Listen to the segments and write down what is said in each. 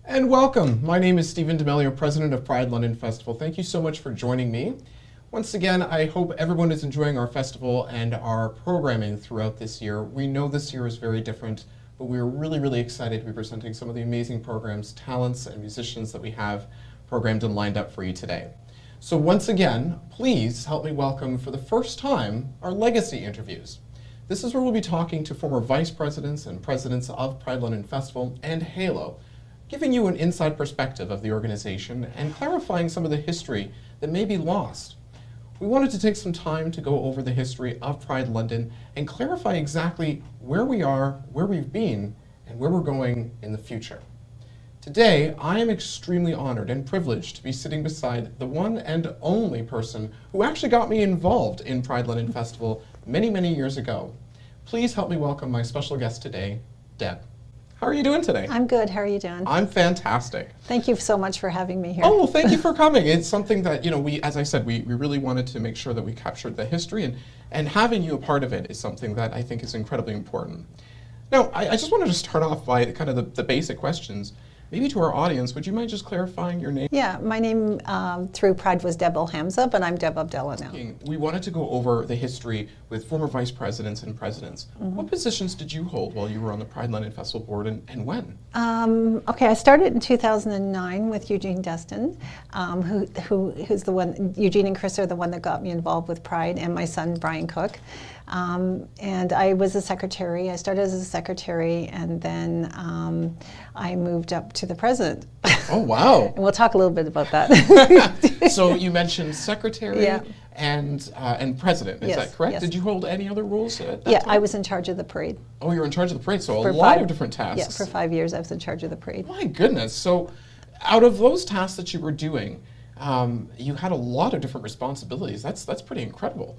And welcome. My name is Stephen D'Amelio, President of Pride London Festival. Thank you so much for joining me. Once again, I hope everyone is enjoying our festival and our programming throughout this year. We know this year is very different, but we're really excited to be presenting some of the amazing programs, talents, and musicians that we have programmed and lined up for you today. So once again, please help me welcome for the first time our legacy interviews. This is where we'll be talking to former vice presidents and presidents of Pride London Festival and Halo, giving you an inside perspective of the organization and clarifying some of the history that may be lost. We wanted to take some time to go over the history of Pride London and clarify exactly where we are, where we've been, and where we're going in the future. Today, I am extremely honored and privileged to be sitting beside the one and only person who actually got me involved in Pride London Festival many years ago. Please help me welcome my special guest today, Deb. How are you doing today? I'm good. How are you doing? I'm fantastic. Thank you so much for having me here. Oh, well, thank you for coming. It's something that, as I said, we really wanted to make sure that we captured the history, and having you a part of it is something that I think is incredibly important. Now, I just wanted to start off by kind of the basic questions. Maybe to our audience, would you mind just clarifying your name? Yeah, my name through Pride was Deb Hamza, but I'm Deb Abdallah now. We wanted to go over the history with former vice presidents and presidents. What positions did you hold while you were on the Pride London Festival board, and when? Okay, I started in 2009 with Eugene Destin, who's the one. Eugene and Chris are the one that got me involved with Pride, and my son Brian Cook. And I was a secretary. I started as a secretary, and then I moved up to the president. Oh, wow. And we'll talk a little bit about that. So you mentioned secretary and president, is that correct? Yes. Did you hold any other roles at that Yeah, time? I was in charge of the parade. Oh, you were in charge of the parade, so For a lot five- of different tasks. Yeah, for 5 years I was in charge of the parade. My goodness. So out of those tasks that you were doing, you had a lot of different responsibilities. That's pretty incredible.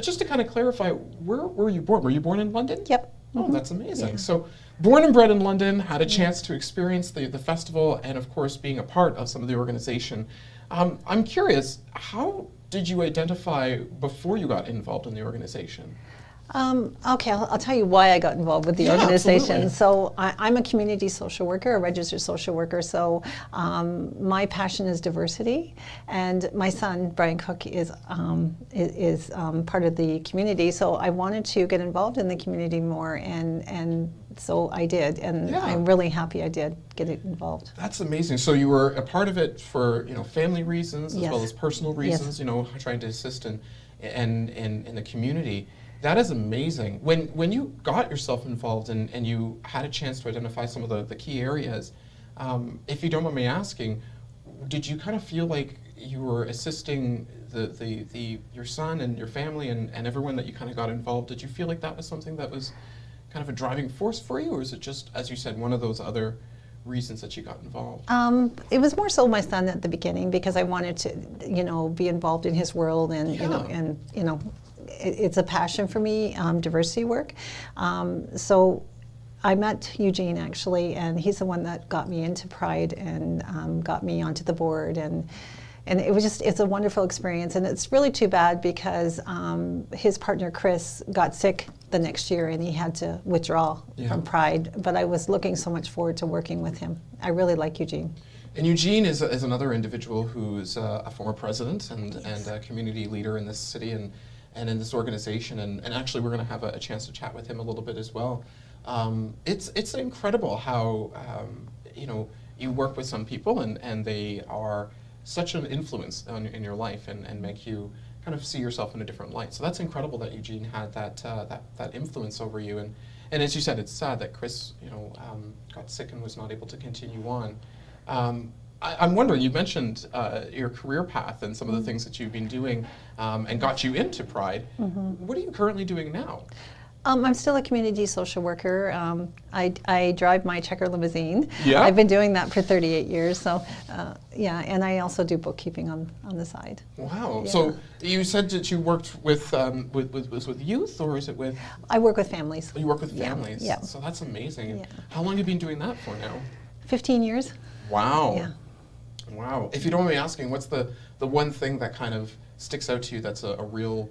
Just to kind of clarify, where were you born? Were you born in London? Yep. Oh, that's amazing. So born and bred in London, had a chance to experience the festival and, of course, being a part of some of the organization. I'm curious, how did you identify before you got involved in the organization? Okay, I'll tell you why I got involved with the organization. Absolutely. So I'm a community social worker, a registered social worker. So my passion is diversity, and my son Brian Cook is part of the community. So I wanted to get involved in the community more, and so I did, and I'm really happy I did get involved. That's amazing. So you were a part of it for family reasons as well as personal reasons. Trying to assist in the community. That is amazing. When you got yourself involved and you had a chance to identify some of the key areas, if you don't mind me asking, did you kind of feel like you were assisting your son and your family and everyone that you kind of got involved? Did you feel like that was something that was kind of a driving force for you, or is it just, as you said, one of those other reasons that you got involved? It was more so my son at the beginning, because I wanted to, be involved in his world, and it's a passion for me, diversity work. So I met Eugene actually, and he's the one that got me into Pride and got me onto the board, and it's a wonderful experience. And it's really too bad because his partner Chris got sick the next year and he had to withdraw from Pride. But I was looking so much forward to working with him. I really like Eugene. And Eugene is another individual who's a former president and a community leader in this city and in this organization, and actually we're going to have a chance to chat with him a little bit as well. It's incredible how you work with some people and they are such an influence in your life and make you kind of see yourself in a different light. So that's incredible that Eugene had that influence over you. And as you said, it's sad that Chris got sick and was not able to continue on. I'm wondering, you mentioned your career path and some of the things that you've been doing and got you into Pride. What are you currently doing now? I'm still a community social worker. I drive my checker limousine. Yeah. I've been doing that for 38 years. So, and I also do bookkeeping on the side. Wow. Yeah. So you said that you worked with youth, or is it with? I work with families. You work with families. Yeah. So that's amazing. Yeah. How long have you been doing that for now? 15 years. Wow. Yeah. Wow. If you don't mind me asking, what's the one thing that kind of sticks out to you that's a real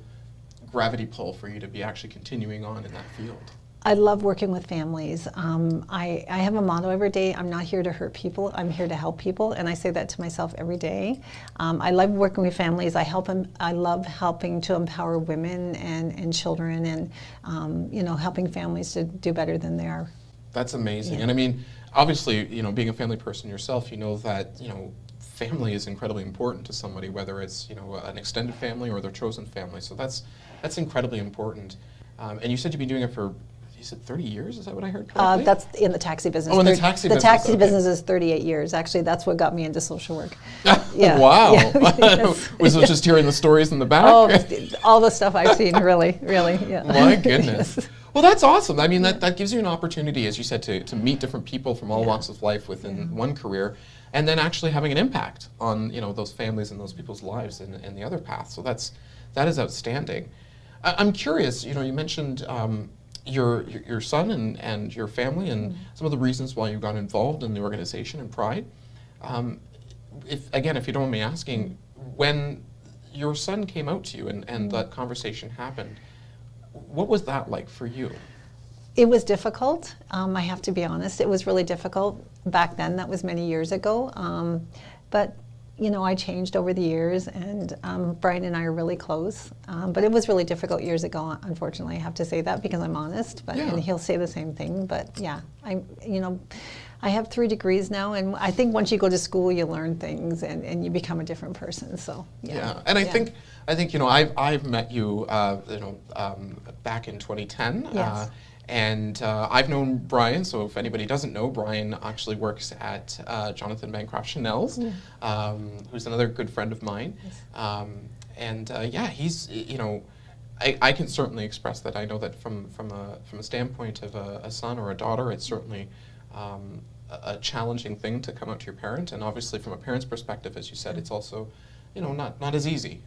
gravity pull for you to be actually continuing on in that field? I love working with families. I have a motto every day: I'm not here to hurt people, I'm here to help people, and I say that to myself every day. I love working with families. I love helping to empower women and children, and you know, helping families to do better than they are. That's amazing. Yeah. And I mean, obviously, you know, being a family person yourself, you know that, you know, family is incredibly important to somebody, whether it's, you know, an extended family or their chosen family. So that's incredibly important. And you said you've been doing it for, you said 30 years? Is that what I heard correctly? That's in the taxi business. Oh, in the taxi business. The taxi okay. business is 38 years. Actually, that's what got me into social work. Yeah. Wow. Yeah. Yes. Was it just hearing the stories in the back? Oh, all the stuff I've seen, really, yeah. My goodness. Yes. Well, that's awesome. I mean, that gives you an opportunity, as you said, to meet different people from all walks of life within one career, and then actually having an impact on, you know, those families and those people's lives in the other path. So that is outstanding. I'm curious, you know, you mentioned your son and your family and some of the reasons why you got involved in the organization and Pride. If you don't mind me asking, when your son came out to you and that conversation happened, what was that like for you? It was difficult. I have to be honest. It was really difficult back then. That was many years ago. But you know, I changed over the years, and Brian and I are really close. But it was really difficult years ago. Unfortunately, I have to say that because I'm honest. But and he'll say the same thing. But yeah, I have 3 degrees now, and I think once you go to school, you learn things, and you become a different person. So yeah. And I think you know, I've met you back in 2010. Yes. And I've known Brian, so if anybody doesn't know, Brian actually works at Jonathan Bancroft Chanel's, who's another good friend of mine. Yes. He's, you know, I can certainly express that. I know that from a standpoint of a son or a daughter, it's certainly a challenging thing to come out to your parent, and obviously from a parent's perspective, as you said, it's also, you know, not as easy.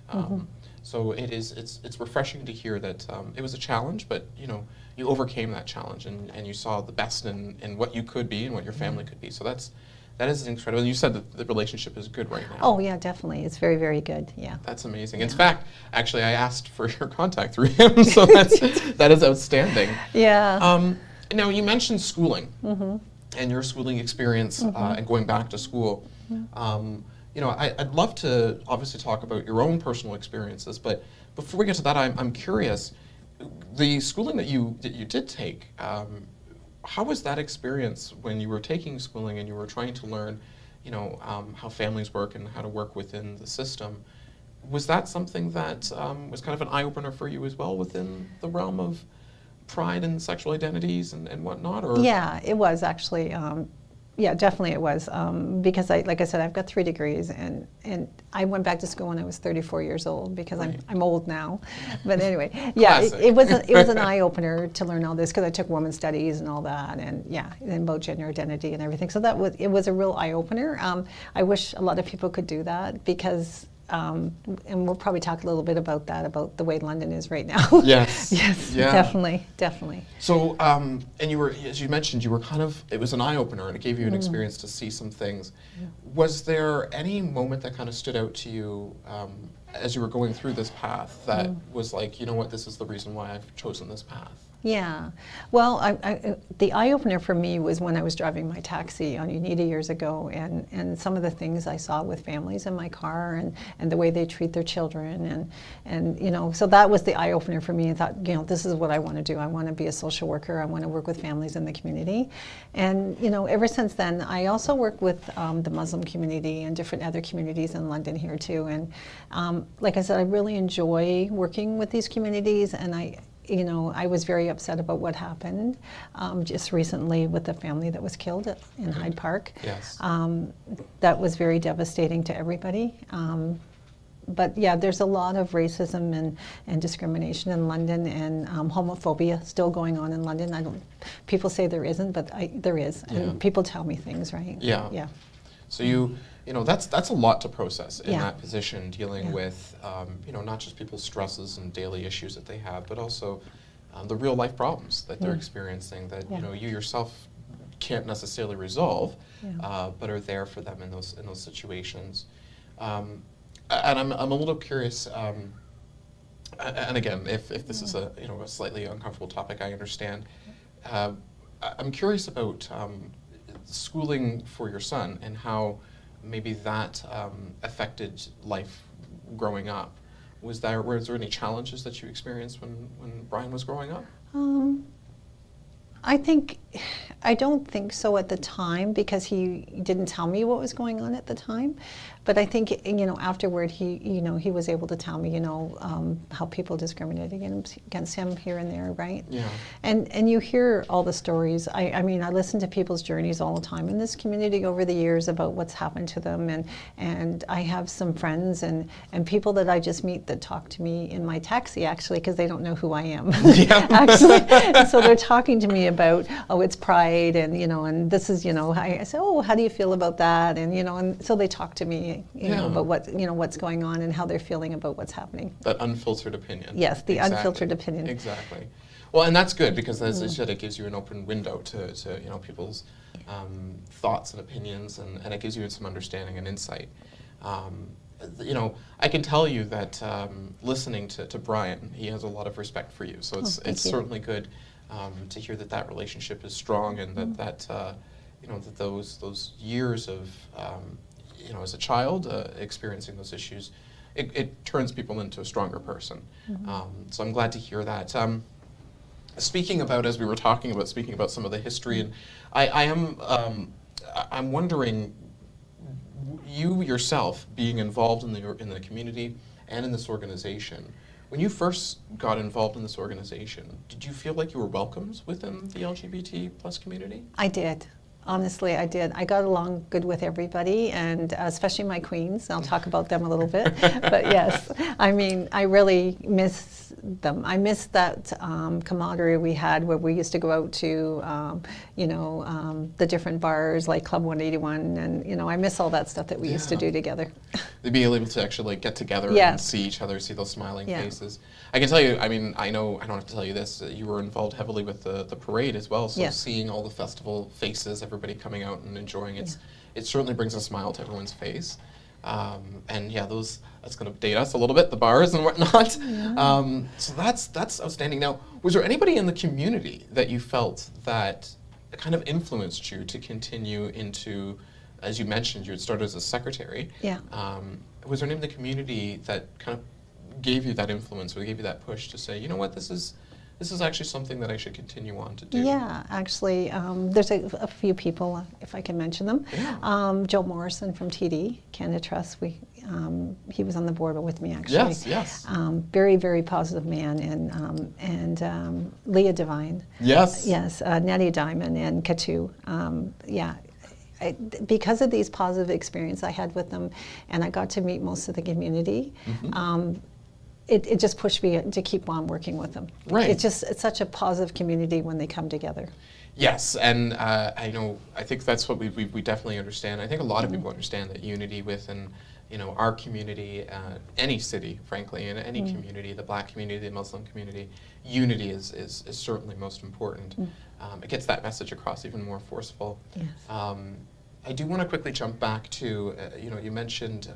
So it's refreshing to hear that it was a challenge, but you know, you overcame that challenge and you saw the best in what you could be and what your family could be. So that is incredible. And you said that the relationship is good right now. Oh yeah, definitely. It's very, very good. Yeah. That's amazing. In fact, actually, I asked for your contact through him, so that is outstanding. Yeah. Now you mentioned schooling and your schooling experience and going back to school. You know, I'd love to obviously talk about your own personal experiences, but before we get to that, I'm curious. The schooling that you did take, how was that experience when you were taking schooling and you were trying to learn, you know, how families work and how to work within the system? Was that something that was kind of an eye-opener for you as well within the realm of pride and sexual identities and whatnot? Or? Yeah, it was actually. Yeah, definitely it was, because like I said, I've got 3 degrees, and I went back to school when I was 34 years old because I'm old now. But anyway, yeah, it was an eye opener to learn all this because I took women's studies and all that, and yeah, and about gender identity and everything. So it was a real eye opener. I wish a lot of people could do that because. And we'll probably talk a little bit about that, about the way London is right now. Yes. Yes, yeah. definitely. So, and you were, as you mentioned, you were it was an eye-opener and it gave you an experience to see some things. Yeah. Was there any moment that kind of stood out to you as you were going through this path that was like, you know what, this is the reason why I've chosen this path? Yeah, well, the eye-opener for me was when I was driving my taxi on Unita years ago, and some of the things I saw with families in my car, and the way they treat their children, and you know, so that was the eye-opener for me. I thought, you know, this is what I want to do. I want to be a social worker. I want to work with families in the community, and you know, ever since then, I also work with the Muslim community and different other communities in London here too. And like I said, I really enjoy working with these communities, and you know, I was very upset about what happened just recently with the family that was killed in Hyde Park. Yes. That was very devastating to everybody. But yeah, there's a lot of racism and discrimination in London, and homophobia still going on in London. People say there isn't, but there is, and people tell me things, right? Yeah. Yeah. So you know, that's a lot to process in that position, dealing Yeah. with, you know, not just people's stresses and daily issues that they have, but also the real life problems that they're experiencing that, you know, you yourself can't necessarily resolve, but are there for them in those situations. And I'm a little curious, and again, if this is a, you know, a slightly uncomfortable topic, I understand. I'm curious about schooling for your son and how maybe that affected life growing up. Was there any challenges that you experienced when Brian was growing up? I don't think so at the time, because he didn't tell me what was going on at the time. But I think, afterward he was able to tell me, how people discriminated against him here and there, right? Yeah. And you hear all the stories. I mean, I listen to people's journeys all the time in this community over the years about what's happened to them. And I have some friends and people that I just meet that talk to me in my taxi, actually, because they don't know who I am. Yeah. Actually. So they're talking to me about, oh, it's Pride, and and this is, I say, oh, how do you feel about that? And and so they talk to me, about what's going on and how they're feeling about what's happening. That unfiltered opinion. Yes, the unfiltered opinion. Exactly. Well, and that's good, because as I said, it gives you an open window to people's thoughts and opinions, and it gives you some understanding and insight. I can tell you that listening to Brian, he has a lot of respect for you. So it's certainly good to hear that relationship is strong, and that those years of as a child experiencing those issues, it turns people into a stronger person. So I'm glad to hear that. Speaking about, as we were talking about, speaking about some of the history, and I'm wondering, you yourself being involved in the community and in this organization, when you first got involved in this organization, did you feel like you were welcomed within the LGBT plus community? I did. Honestly, I did. I got along good with everybody, and especially my queens. I'll talk about them a little bit. But yes, I mean, I really miss them. I miss that camaraderie we had, where we used to go out to, the different bars like Club 181, and I miss all that stuff that we used to do together. To be able to actually get together and see each other, see those smiling faces. I can tell you, I mean, I know I don't have to tell you this, you were involved heavily with the parade as well, so seeing all the festival faces, everybody coming out and enjoying it, it certainly brings a smile to everyone's face. And that's going to date us a little bit, the bars and whatnot. So that's outstanding. Now, was there anybody in the community that you felt that kind of influenced you to continue into, as you mentioned, you had started as a secretary. Yeah. Was there anybody in the community that kind of gave you that influence, or gave you that push to say, you know what, this is actually something that I should continue on to do? Yeah, actually, there's a few people, if I can mention them. Yeah. Joe Morrison from TD, Canada Trust, he was on the board with me, actually. Yes. Very, very positive man, and Leah Devine. Yes. Yes, Nettie Diamond and Katu. Because of these positive experiences I had with them, and I got to meet most of the community, it just pushed me to keep on working with them. Right. It's such a positive community when they come together. Yes, and I think that's what we definitely understand. I think a lot of people understand that unity within our community, any city, frankly, in any community, the Black community, the Muslim community, unity is certainly most important. It gets that message across even more forceful. Yes. I do want to quickly jump back to, you mentioned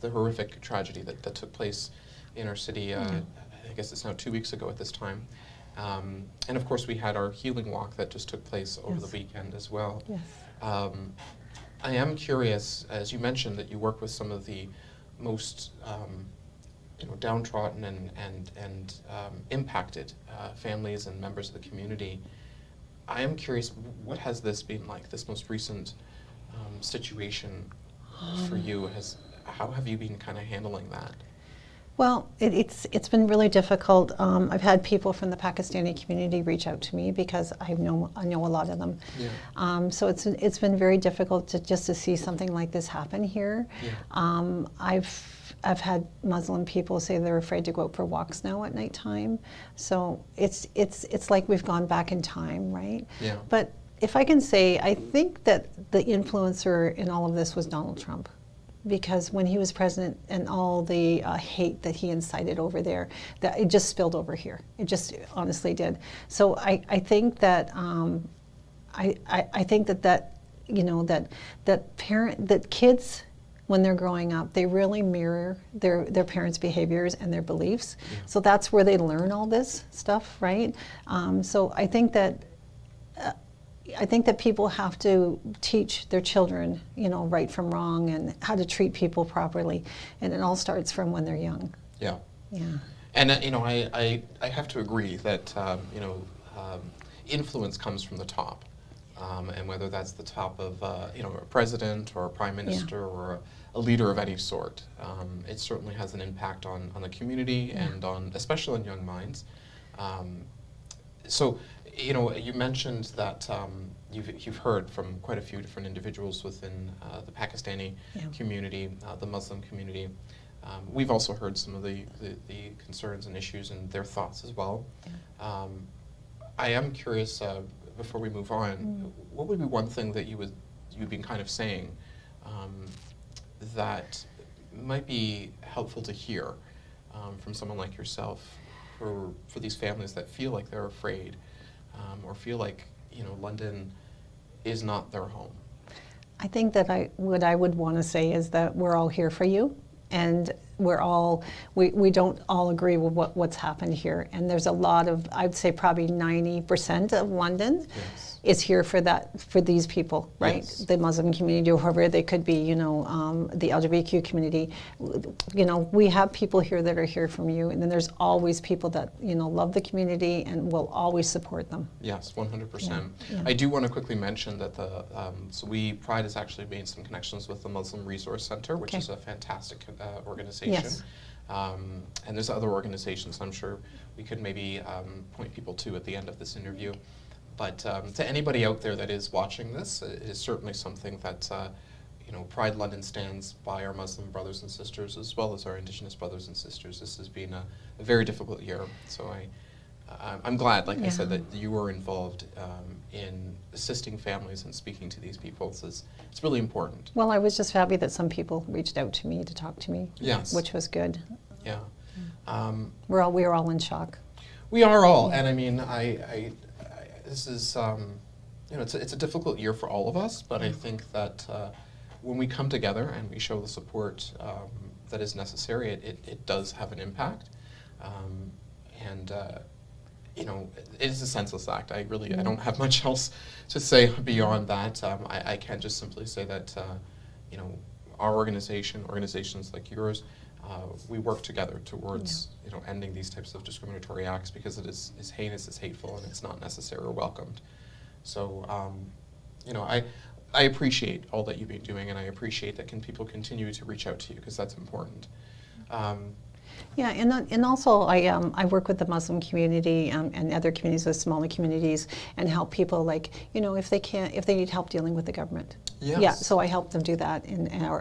the horrific tragedy that took place in our city, I guess it's now 2 weeks ago at this time. And of course we had our healing walk that just took place over the weekend as well. Yes. I am curious, as you mentioned, that you work with some of the most downtrodden and impacted families and members of the community. I am curious, what has this been like, this most recent situation for you? How have you been kind of handling that? Well, it's been really difficult. I've had people from the Pakistani community reach out to me because I know a lot of them. Yeah. So it's been very difficult to see something like this happen here. Yeah. I've had Muslim people say they're afraid to go out for walks now at nighttime. So it's like we've gone back in time, right? Yeah. But if I can say, I think that the influencer in all of this was Donald Trump. Because when he was president and all the hate that he incited over there, that it just spilled over here. It just honestly did. So I think that I think that kids, when they're growing up, they really mirror their parents' behaviors and their beliefs. Yeah. So that's where they learn all this stuff, right? So I think that I think that people have to teach their children, right from wrong and how to treat people properly, and it all starts from when they're young. Yeah. Yeah. And I have to agree that influence comes from the top, and whether that's the top of a president or a prime minister or a leader of any sort, it certainly has an impact on the community and especially on young minds. So, you mentioned that you've heard from quite a few different individuals within the Pakistani community, the Muslim community. We've also heard some of the concerns and issues and their thoughts as well. Yeah. I am curious, before we move on, what would be one thing that you've been kind of saying that might be helpful to hear from someone like yourself for these families that feel like they're afraid or feel like London is not their home? I think that what I would want to say is that we're all here for you, and we don't all agree with what's happened here. And there's a lot of, I'd say probably 90% of London is here for these people, right? Yes. The Muslim community, or whoever they could be, the LGBTQ community. We have people here that are here from you, and then there's always people that, love the community and will always support them. Yes, 100%. Yeah. I do want to quickly mention that Pride has actually made some connections with the Muslim Resource Center, which is a fantastic organization. Yes. And there's other organizations I'm sure we could maybe point people to at the end of this interview. But to anybody out there that is watching this, it is certainly something that Pride London stands by our Muslim brothers and sisters as well as our Indigenous brothers and sisters. This has been a very difficult year, so I'm glad, like I said, that you were involved in assisting families and speaking to these people. It's really important. Well, I was just happy that some people reached out to me to talk to me, which was good. Yeah. We were all in shock. We are all, and I mean, this is, it's a difficult year for all of us, but I think that when we come together and we show the support that is necessary, it does have an impact. It is a senseless act. I don't have much else to say beyond that. I can't just simply say that, our organizations like yours, we work together towards ending these types of discriminatory acts, because it is heinous, it's hateful, and it's not necessary or welcomed. So, I appreciate all that you've been doing, and I appreciate that people continue to reach out to you, because that's important. Yeah, and also I work with the Muslim community and other communities, with smaller communities, and help people, like, if they need help dealing with the government. Yes. Yeah, so I help them do that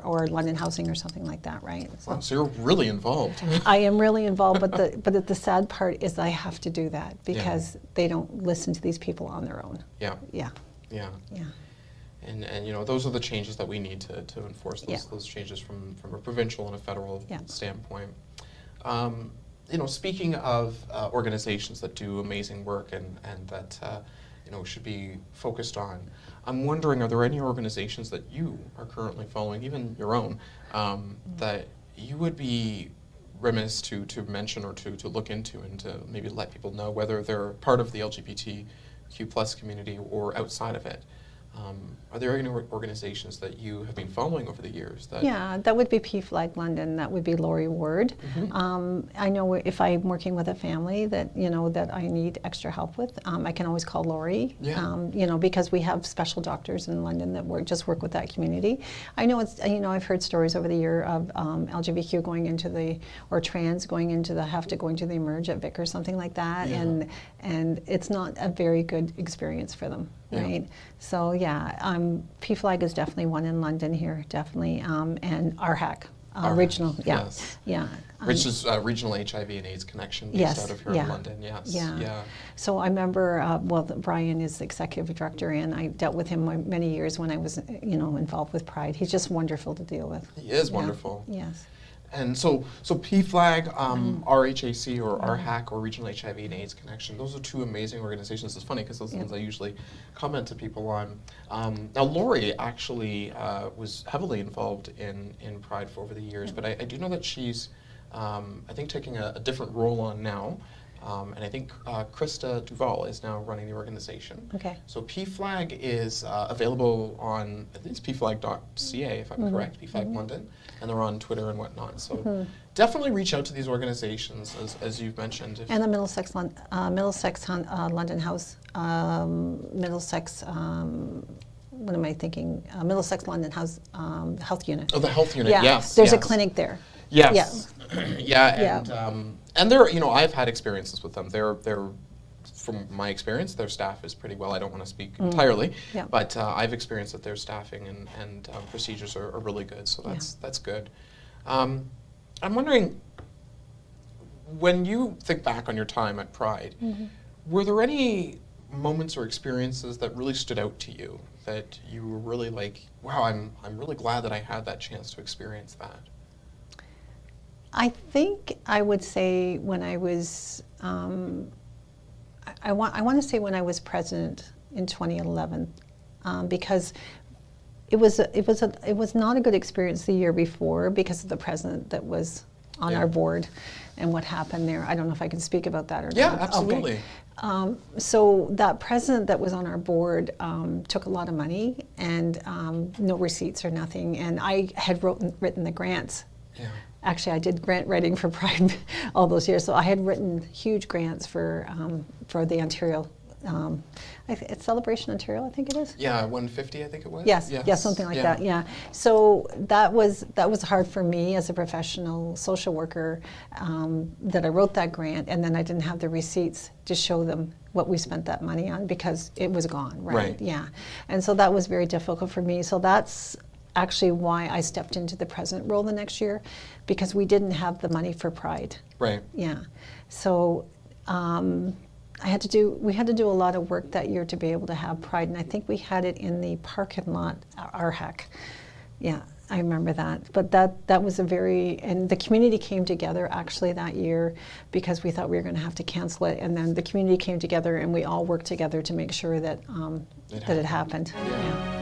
or London Housing or something like that, right? So you're really involved. I am really involved, but the sad part is I have to do that because they don't listen to these people on their own. Yeah. Yeah. Yeah. Yeah. And those are the changes that we need to enforce those changes from a provincial and a federal standpoint. Speaking of organizations that do amazing work and that should be focused on, I'm wondering, are there any organizations that you are currently following, even your own, that you would be remiss to mention or to look into and to maybe let people know, whether they're part of the LGBTQ+ community or outside of it? Are there any organizations that you have been following over the years? That would be PFLAG London. That would be Laurie Ward. Mm-hmm. I know if I'm working with a family that that I need extra help with, I can always call Laurie. Yeah. Because we have special doctors in London that work with that community. I know I've heard stories over the year of LGBTQ going into or trans going into the Emerge at Vic or something like that, and it's not a very good experience for them. Right. So PFLAG is definitely one in London here, definitely, and RHAC, regional. Yeah. Yes. Yeah. Which is Regional HIV and AIDS Connection, based out of here in London. Yes. Yeah. So I remember, Brian is the executive director, and I dealt with him many years when I was, involved with Pride. He's just wonderful to deal with. He is wonderful. Yes. And so PFLAG, RHAC or RHAC or Regional HIV and AIDS Connection, those are two amazing organizations. It's funny because those are the ones I usually comment to people on. Now Laurie actually was heavily involved in Pride for over the years, but I do know that she's, I think, taking a different role on now. and I think Krista Duval is now running the organization. Okay. So PFLAG is available on, I think it's pflag.ca if I'm correct, PFLAG London, and they're on Twitter and whatnot. So definitely reach out to these organizations, as you've mentioned. And the Middlesex London House, Middlesex, what am I thinking? Middlesex London House Health Unit. Oh, the health unit, Yeah, yes. there's yes. a clinic there. Yes. Yeah. And they're, I've had experiences with them. They're from my experience, their staff is pretty well. I don't want to speak entirely, Yeah. but I've experienced that their staffing and procedures are really good. So that's good. I'm wondering, when you think back on your time at Pride, were there any moments or experiences that really stood out to you that you were really like, wow, I'm really glad that I had that chance to experience that? I think I would say when I was, I want to say when I was president in 2011, because it was not a good experience the year before because of the president that was on our board and what happened there. I don't know if I can speak about that or not. Yeah, absolutely. Okay. So that president that was on our board took a lot of money and no receipts or nothing. And I had written the grants. Yeah. Actually, I did grant writing for Pride all those years. So I had written huge grants for the Ontario, it's Celebration Ontario, I think it is. Yeah, 150, I think it was. Yes, something like that. Yeah. So that was hard for me as a professional social worker, that I wrote that grant and then I didn't have the receipts to show them what we spent that money on because it was gone. Right. Yeah. And so that was very difficult for me. So that's actually why I stepped into the president role the next year, because we didn't have the money for Pride. Right. Yeah. So we had to do a lot of work that year to be able to have Pride, and I think we had it in the parking lot, RHAC. Yeah, I remember that. But that was and the community came together actually that year because we thought we were going to have to cancel it, and then the community came together and we all worked together to make sure that it happened. Yeah.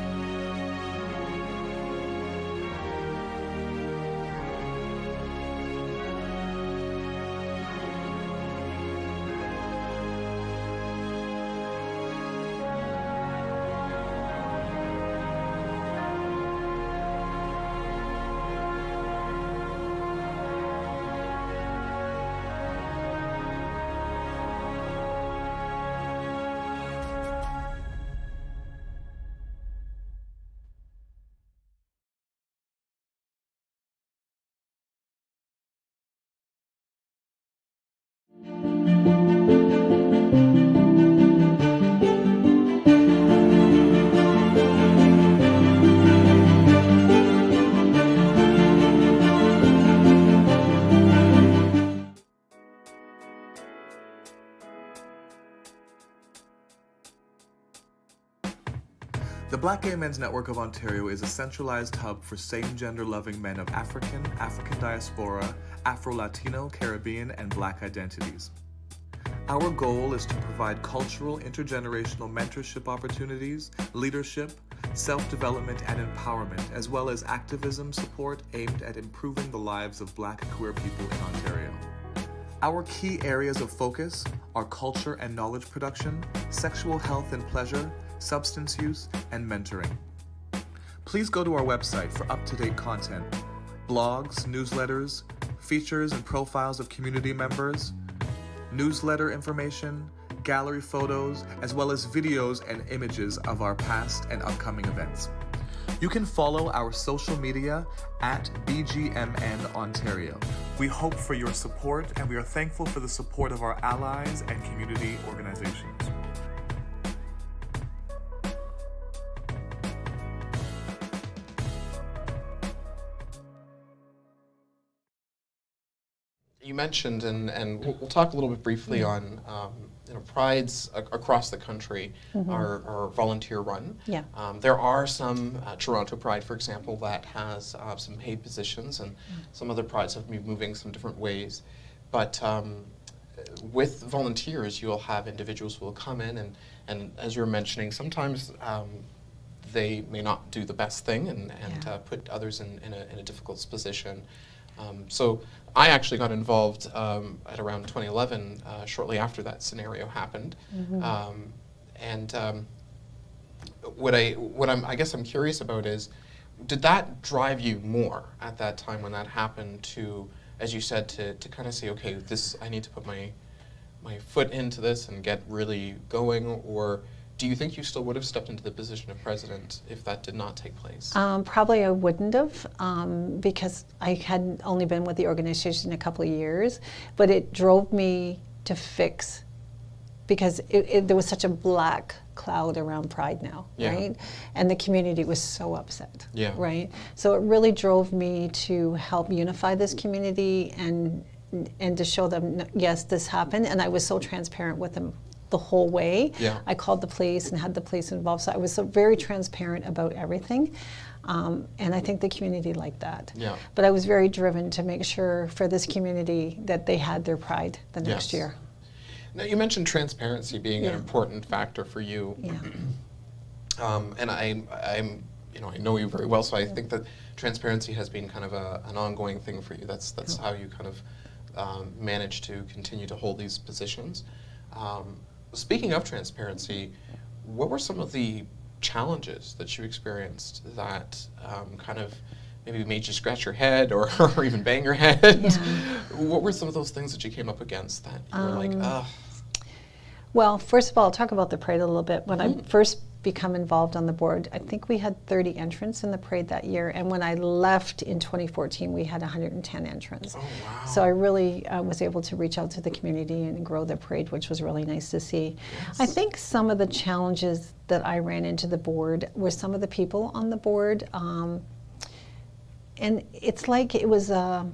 The Black Gay Men's Network of Ontario is a centralized hub for same-gender loving men of African diaspora, Afro-Latino, Caribbean, and Black identities. Our goal is to provide cultural, intergenerational mentorship opportunities, leadership, self-development, and empowerment, as well as activism support aimed at improving the lives of Black queer people in Ontario. Our key areas of focus are culture and knowledge production, sexual health and pleasure, substance use, and mentoring. Please go to our website for up-to-date content, blogs, newsletters, features and profiles of community members, newsletter information, gallery photos, as well as videos and images of our past and upcoming events. You can follow our social media at BGMN Ontario. We hope for your support, and we are thankful for the support of our allies and community organizations. You mentioned, and we'll talk a little bit briefly on Prides across the country are volunteer run. Yeah. There are some, Toronto Pride, for example, that has some paid positions, and some other Prides have been moving some different ways. But with volunteers, you'll have individuals who will come in, and as you're mentioning, sometimes they may not do the best thing and put others in a difficult position. So I actually got involved at around 2011, shortly after that scenario happened. I guess I'm curious about is, did that drive you more at that time when that happened to, as you said, to kind of say, okay, I need to put my foot into this and get really going, or do you think you still would have stepped into the position of president if that did not take place? Probably I wouldn't have, because I had only been with the organization a couple of years, but it drove me to fix, because there was such a black cloud around Pride now, right? And the community was so upset, right? So it really drove me to help unify this community and to show them, yes, this happened, and I was so transparent with them the whole way. I called the police and had the police involved, so I was so very transparent about everything, and I think the community liked that. But I was very driven to make sure for this community that they had their Pride the next year. Now, you mentioned transparency being an important factor for you, and I know you very well, so I think that transparency has been kind of an ongoing thing for you. That's how you kind of managed to continue to hold these positions. Speaking of transparency, what were some of the challenges that you experienced that kind of maybe made you scratch your head or even bang your head? What were some of those things that you came up against that you were like, ugh? Well, first of all, I'll talk about the parade a little bit. When I first become involved on the board, I think we had 30 entrants in the parade that year, and when I left in 2014, we had 110 entrants. So I really was able to reach out to the community and grow the parade, which was really nice to see. I think some of the challenges that I ran into the board were some of the people on the board, and it's like it was like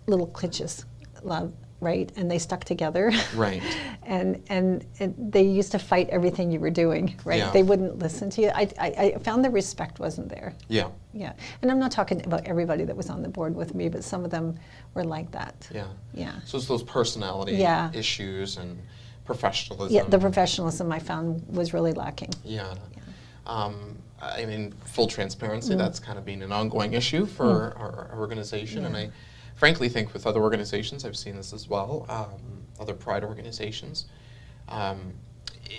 little klitches, right? And they stuck together. Right. and they used to fight everything you were doing, right? They wouldn't listen to you. I found the respect wasn't there. Yeah. And I'm not talking about everybody that was on the board with me, but some of them were like that. So it's those personality issues and professionalism. The professionalism I found was really lacking. I mean, full transparency, that's kind of been an ongoing issue for our organization, and I frankly think with other organizations, I've seen this as well, other Pride organizations,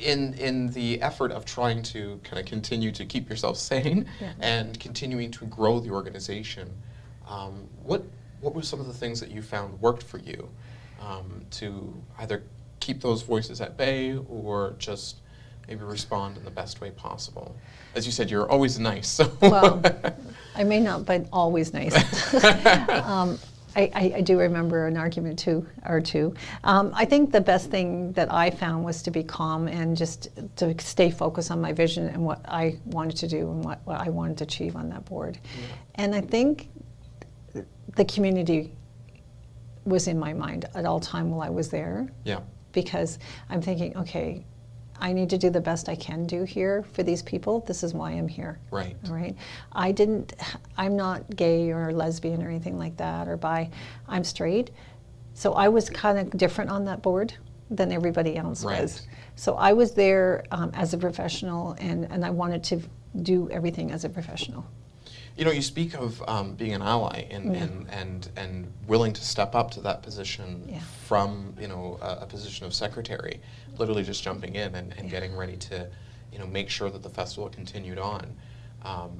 in the effort of trying to kind of continue to keep yourself sane and continuing to grow the organization. What were some of the things that you found worked for you to either keep those voices at bay or just maybe respond in the best way possible? As you said, you're always nice. So well, I may not, but always nice. I do remember an argument or two. I think the best thing that I found was to be calm and just to stay focused on my vision and what I wanted to do and what I wanted to achieve on that board. And I think the community was in my mind at all time while I was there. Because I'm thinking, okay, I need to do the best I can do here for these people. This is why I'm here. Right. All right. I'm not gay or lesbian or anything like that or bi. I'm straight. So I was kind of different on that board than everybody else was. So I was there as a professional, and I wanted to do everything as a professional. You know, you speak of being an ally and willing to step up to that position from, a position of secretary, literally just jumping in and getting ready to, make sure that the festival continued on.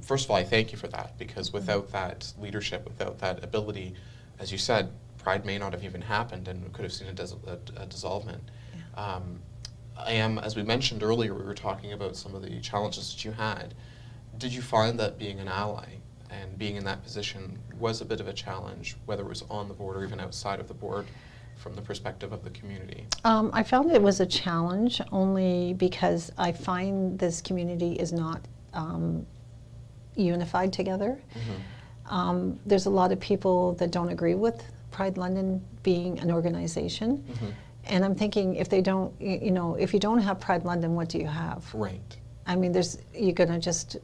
First of all, I thank you for that, because without that leadership, without that ability, as you said, Pride may not have even happened and we could have seen a dissolvement. As we mentioned earlier, we were talking about some of the challenges that you had. Did you find that being an ally and being in that position was a bit of a challenge, whether it was on the board or even outside of the board, from the perspective of the community? I found it was a challenge only because I find this community is not unified together. There's a lot of people that don't agree with Pride London being an organization. And I'm thinking, if they don't, if you don't have Pride London, what do you have? Right. I mean, you're going to just,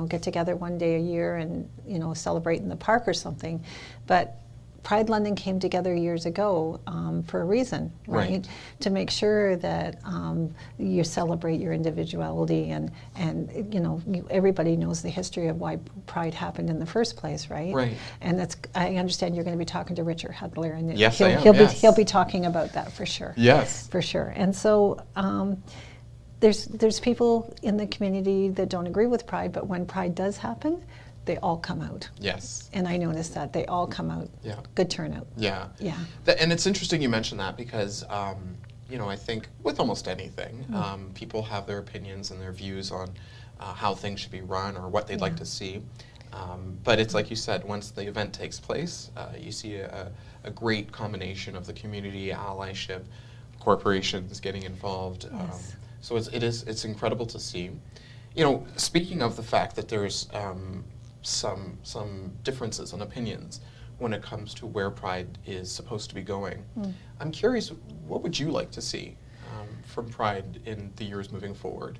get together one day a year and, celebrate in the park or something. But Pride London came together years ago for a reason, right? To make sure that you celebrate your individuality, and everybody knows the history of why Pride happened in the first place, right? Right. And I understand you're going to be talking to Richard Hudler, and yes, I am. He'll be talking about that for sure. Yes, for sure. And so there's people in the community that don't agree with Pride, but when Pride does happen, they all come out. yes. And I noticed that they all come out. Yeah. Good turnout. Yeah. Yeah. And it's interesting you mentioned that because, I think with almost anything, people have their opinions and their views on how things should be run or what they'd like to see. But it's like you said, once the event takes place, you see a great combination of the community, allyship, corporations getting involved. Yes. So it's incredible to see. Speaking of the fact that there's some differences in opinions when it comes to where Pride is supposed to be going. I'm curious, what would you like to see from Pride in the years moving forward?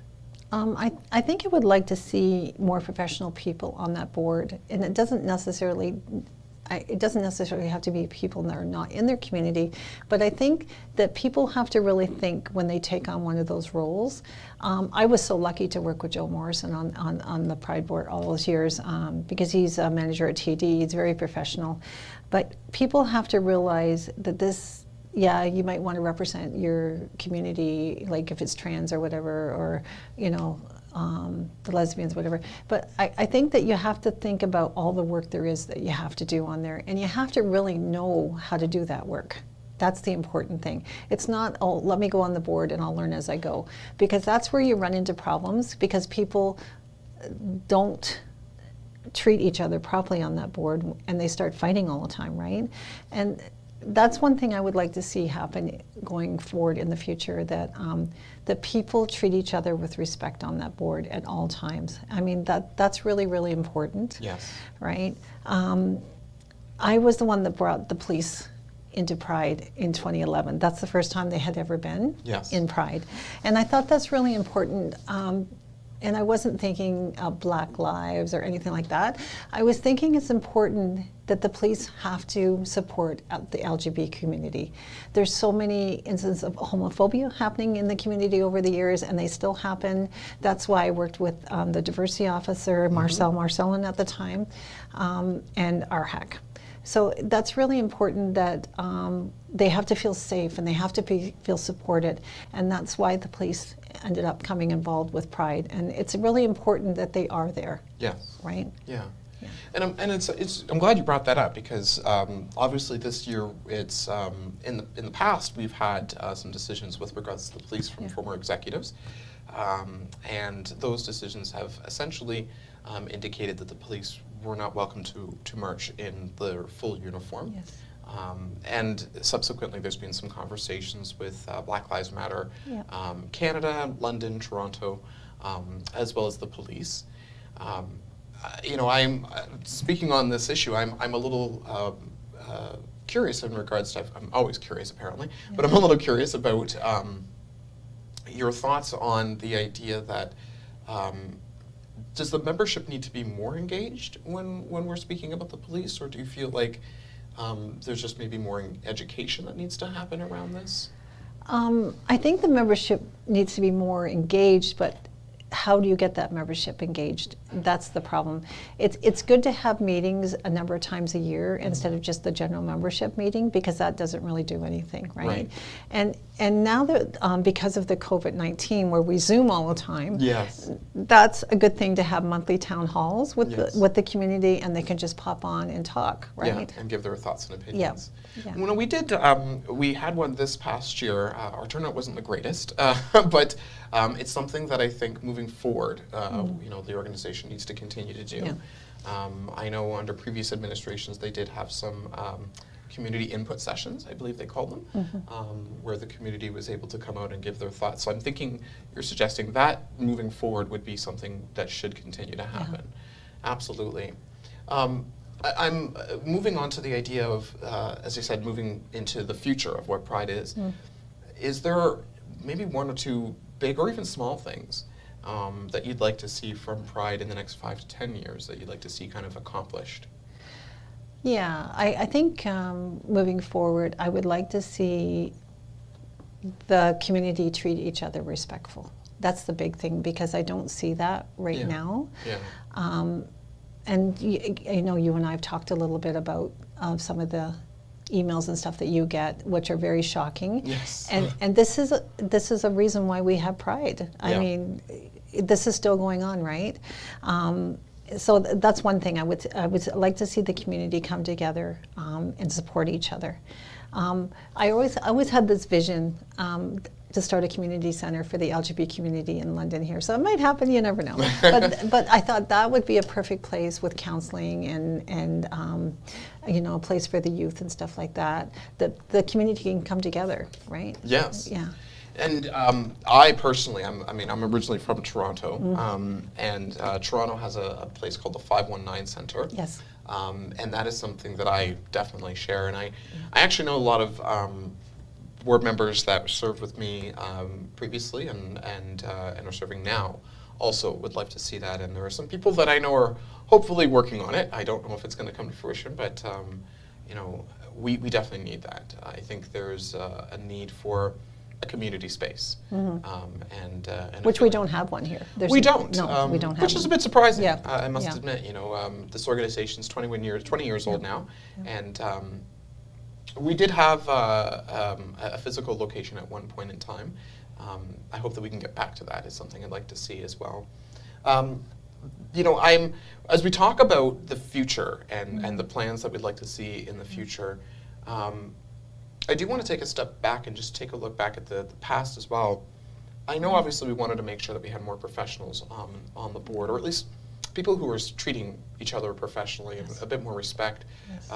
I think I would like to see more professional people on that board, and it doesn't necessarily have to be people that are not in their community, but I think that people have to really think when they take on one of those roles. I was so lucky to work with Joe Morrison on the Pride board all those years because he's a manager at TD. He's very professional, but people have to realize that you might want to represent your community, like if it's trans or whatever, or the lesbians, whatever. But I think that you have to think about all the work there is that you have to do on there, and you have to really know how to do that work. That's the important thing. It's not, oh, let me go on the board and I'll learn as I go, because that's where you run into problems, because people don't treat each other properly on that board, and they start fighting all the time, right? And that's one thing I would like to see happen going forward in the future, that that people treat each other with respect on that board at all times. I mean, that's really, really important. Yes. Right? I was the one that brought the police into Pride in 2011. That's the first time they had ever been in Pride. And I thought that's really important. And I wasn't thinking of Black lives or anything like that. I was thinking it's important that the police have to support the LGBT community. There's so many instances of homophobia happening in the community over the years, and they still happen. That's why I worked with the diversity officer, Marcel Marcellin at the time, and RHAC. So that's really important, that they have to feel safe and they have to feel supported, and that's why the police ended up coming involved with Pride. And it's really important that they are there. Yes. Right? Yeah. And I'm glad you brought that up, because obviously this year it's in the past we've had some decisions with regards to the police from former executives, and those decisions have essentially indicated that the police were not welcome to march in their full uniform. Yes. And subsequently there's been some conversations with Black Lives Matter, Canada, London, Toronto, as well as the police. I'm speaking on this issue. I'm a little curious in regards to. I'm always curious, apparently, but I'm a little curious about your thoughts on the idea that does the membership need to be more engaged when we're speaking about the police, or do you feel like there's just maybe more education that needs to happen around this? I think the membership needs to be more engaged, but how do you get that membership engaged? That's the problem. It's good to have meetings a number of times a year instead of just the general membership meeting, because that doesn't really do anything, right? And now that because of the COVID-19, where we Zoom all the time, that's a good thing to have monthly town halls with the community, and they can just pop on and talk, right? Yeah, and give their thoughts and opinions. Yeah. When we did, we had one this past year. Our turnout wasn't the greatest, but it's something that I think moving forward, the organization needs to continue to do. I know under previous administrations they did have some community input sessions, I believe they called them, where the community was able to come out and give their thoughts. So I'm thinking you're suggesting that moving forward would be something that should continue to happen. Absolutely. I'm moving on to the idea of, as I said, moving into the future of what Pride is. Is there maybe one or two big or even small things that you'd like to see from Pride in the next 5 to 10 years that you'd like to see kind of accomplished? Yeah, I think moving forward, I would like to see the community treat each other respectful. That's the big thing, because I don't see that right now. Yeah. And I know you and I have talked a little bit about some of the emails and stuff that you get, which are very shocking. Yes. And this is a reason why we have Pride. I mean, this is still going on, right? So that's one thing I would like to see the community come together and support each other. I always had this vision to start a community center for the LGBT community in London here. So it might happen, you never know. But I thought that would be a perfect place with counseling and you know, a place for the youth and stuff like that. The community can come together, right? Yes. Yeah. And I personally, I'm originally from Toronto, and Toronto has a place called the 519 Center. Yes. And that is something that I definitely share. And I actually know a lot of board members that served with me previously and are serving now. Also would like to see that. And there are some people that I know are hopefully working on it. I don't know if it's going to come to fruition, but you know, we definitely need that. I think there's a need for a community space, and which we don't have one here. We don't. No, we don't have which is a one. bit surprising. Yeah. I must admit. You know, this organization's 20 years old now, and we did have a physical location at one point in time. I hope that we can get back to that. Is something I'd like to see as well. You know, as we talk about the future and the plans that we'd like to see in the future. I do want to take a step back and just take a look back at the past as well. I know obviously we wanted to make sure that we had more professionals on the board, or at least people who were treating each other professionally and a bit more respect. Yes.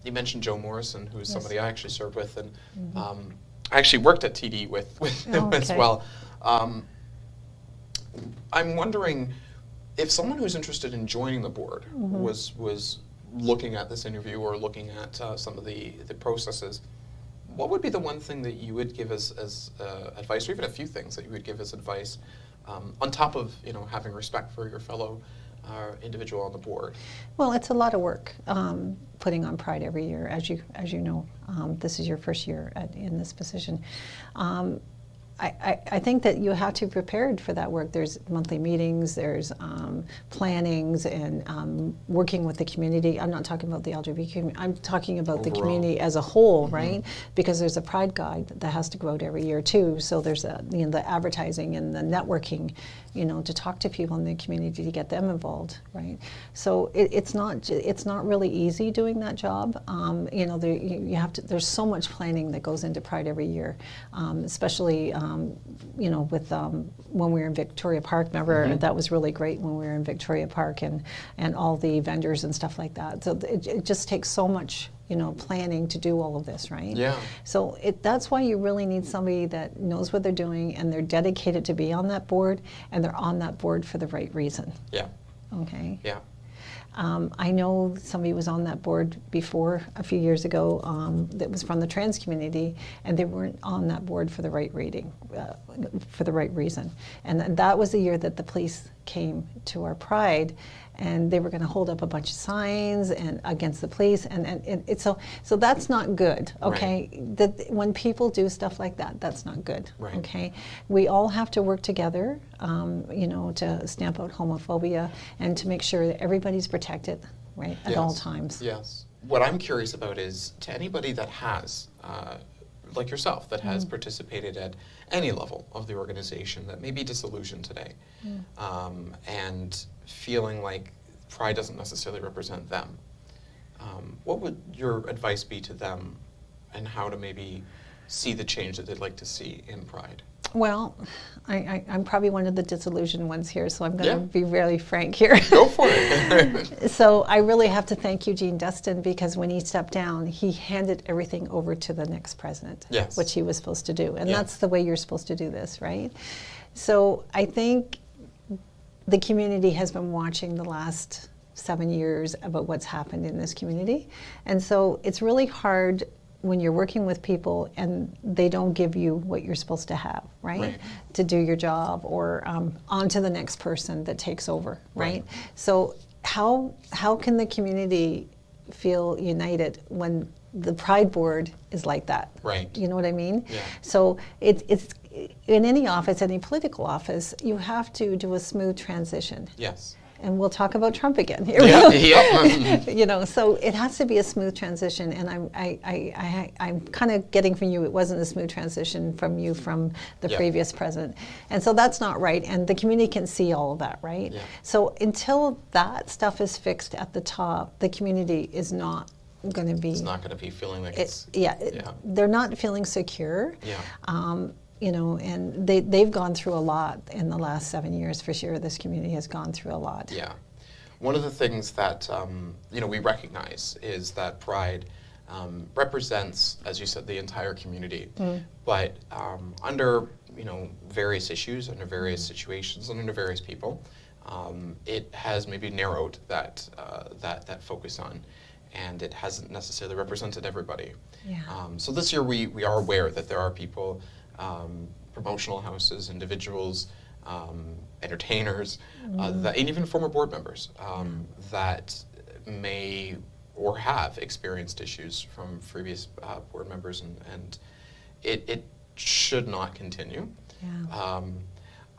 You mentioned Joe Morrison, who's somebody I actually served with, and I actually worked at TD with him as well. I'm wondering if someone who's interested in joining the board was looking at this interview or looking at some of the processes. What would be the one thing that you would give as advice, or even a few things that you would give as advice, on top of, you know, having respect for your fellow individual on the board? Well, it's a lot of work putting on Pride every year, as you know. This is your first year in this position. I think that you have to be prepared for that work. There's monthly meetings, there's plannings, and working with the community. I'm not talking about the LGBT community, I'm talking about Overall. the community as a whole, right? Because there's a Pride Guide that has to go out every year too. So there's the advertising and the networking, you know, to talk to people in the community to get them involved, right? So it's not really easy doing that job. You know, you have to. There's so much planning that goes into Pride every year, especially. You know, with when we were in Victoria Park, remember that was really great when we were in Victoria Park and all the vendors and stuff like that. So it just takes so much, you know, planning to do all of this, right? Yeah. So that's why you really need somebody that knows what they're doing and they're dedicated to be on that board, and they're on that board for the right reason. Yeah. Okay. Yeah. I know somebody was on that board before a few years ago that was from the trans community, and they weren't on that board for the right reason. And that was the year that the police came to our Pride, and they were going to hold up a bunch of signs and against the police, and so that's not good. Okay, Right. That when people do stuff like that, that's not good. Right. Okay, we all have to work together, you know, to stamp out homophobia and to make sure that everybody's protected, right, at all times. Yes. What I'm curious about is, to anybody that has, like yourself, that has participated at any level of the organization that may be disillusioned today, and feeling like Pride doesn't necessarily represent them, what would your advice be to them, and how to maybe see the change that they'd like to see in Pride? Well, I'm probably one of the disillusioned ones here, so I'm going to Yeah. be really frank here. Go for it. So I really have to thank Eugene Destin, because when he stepped down, he handed everything over to the next president, Yes. which he was supposed to do. And Yeah. that's the way you're supposed to do this, right? So I think the community has been watching the last 7 years about what's happened in this community. And so it's really hard when you're working with people and they don't give you what you're supposed to have, right? To do your job, or on to the next person that takes over, right? Right. So how can the community, feel united when the Pride board is like that. Right. You know what I mean? Yeah. So it's in any office, any political office, you have to do a smooth transition. Yes. And we'll talk about Trump again here. Yeah. Yeah. You know, so it has to be a smooth transition, and I'm kind of getting from you, it wasn't a smooth transition from you from the Yeah. previous president, and so that's not right, and the community can see all of that, right? Yeah. So until that stuff is fixed at the top, the community is not going to be. It's not going to be feeling like They're not feeling secure. Yeah. You know, and they've gone through a lot in the last 7 years, for sure. This community has gone through a lot. Yeah. One of the things that, we recognize is that Pride represents, as you said, the entire community. But under, various issues, under various situations, and under various people, it has maybe narrowed that focus on, and it hasn't necessarily represented everybody. Yeah. So this year we are aware that there are people, promotional houses, individuals, entertainers, and even former board members that may or have experienced issues from previous board members, and it should not continue. Yeah.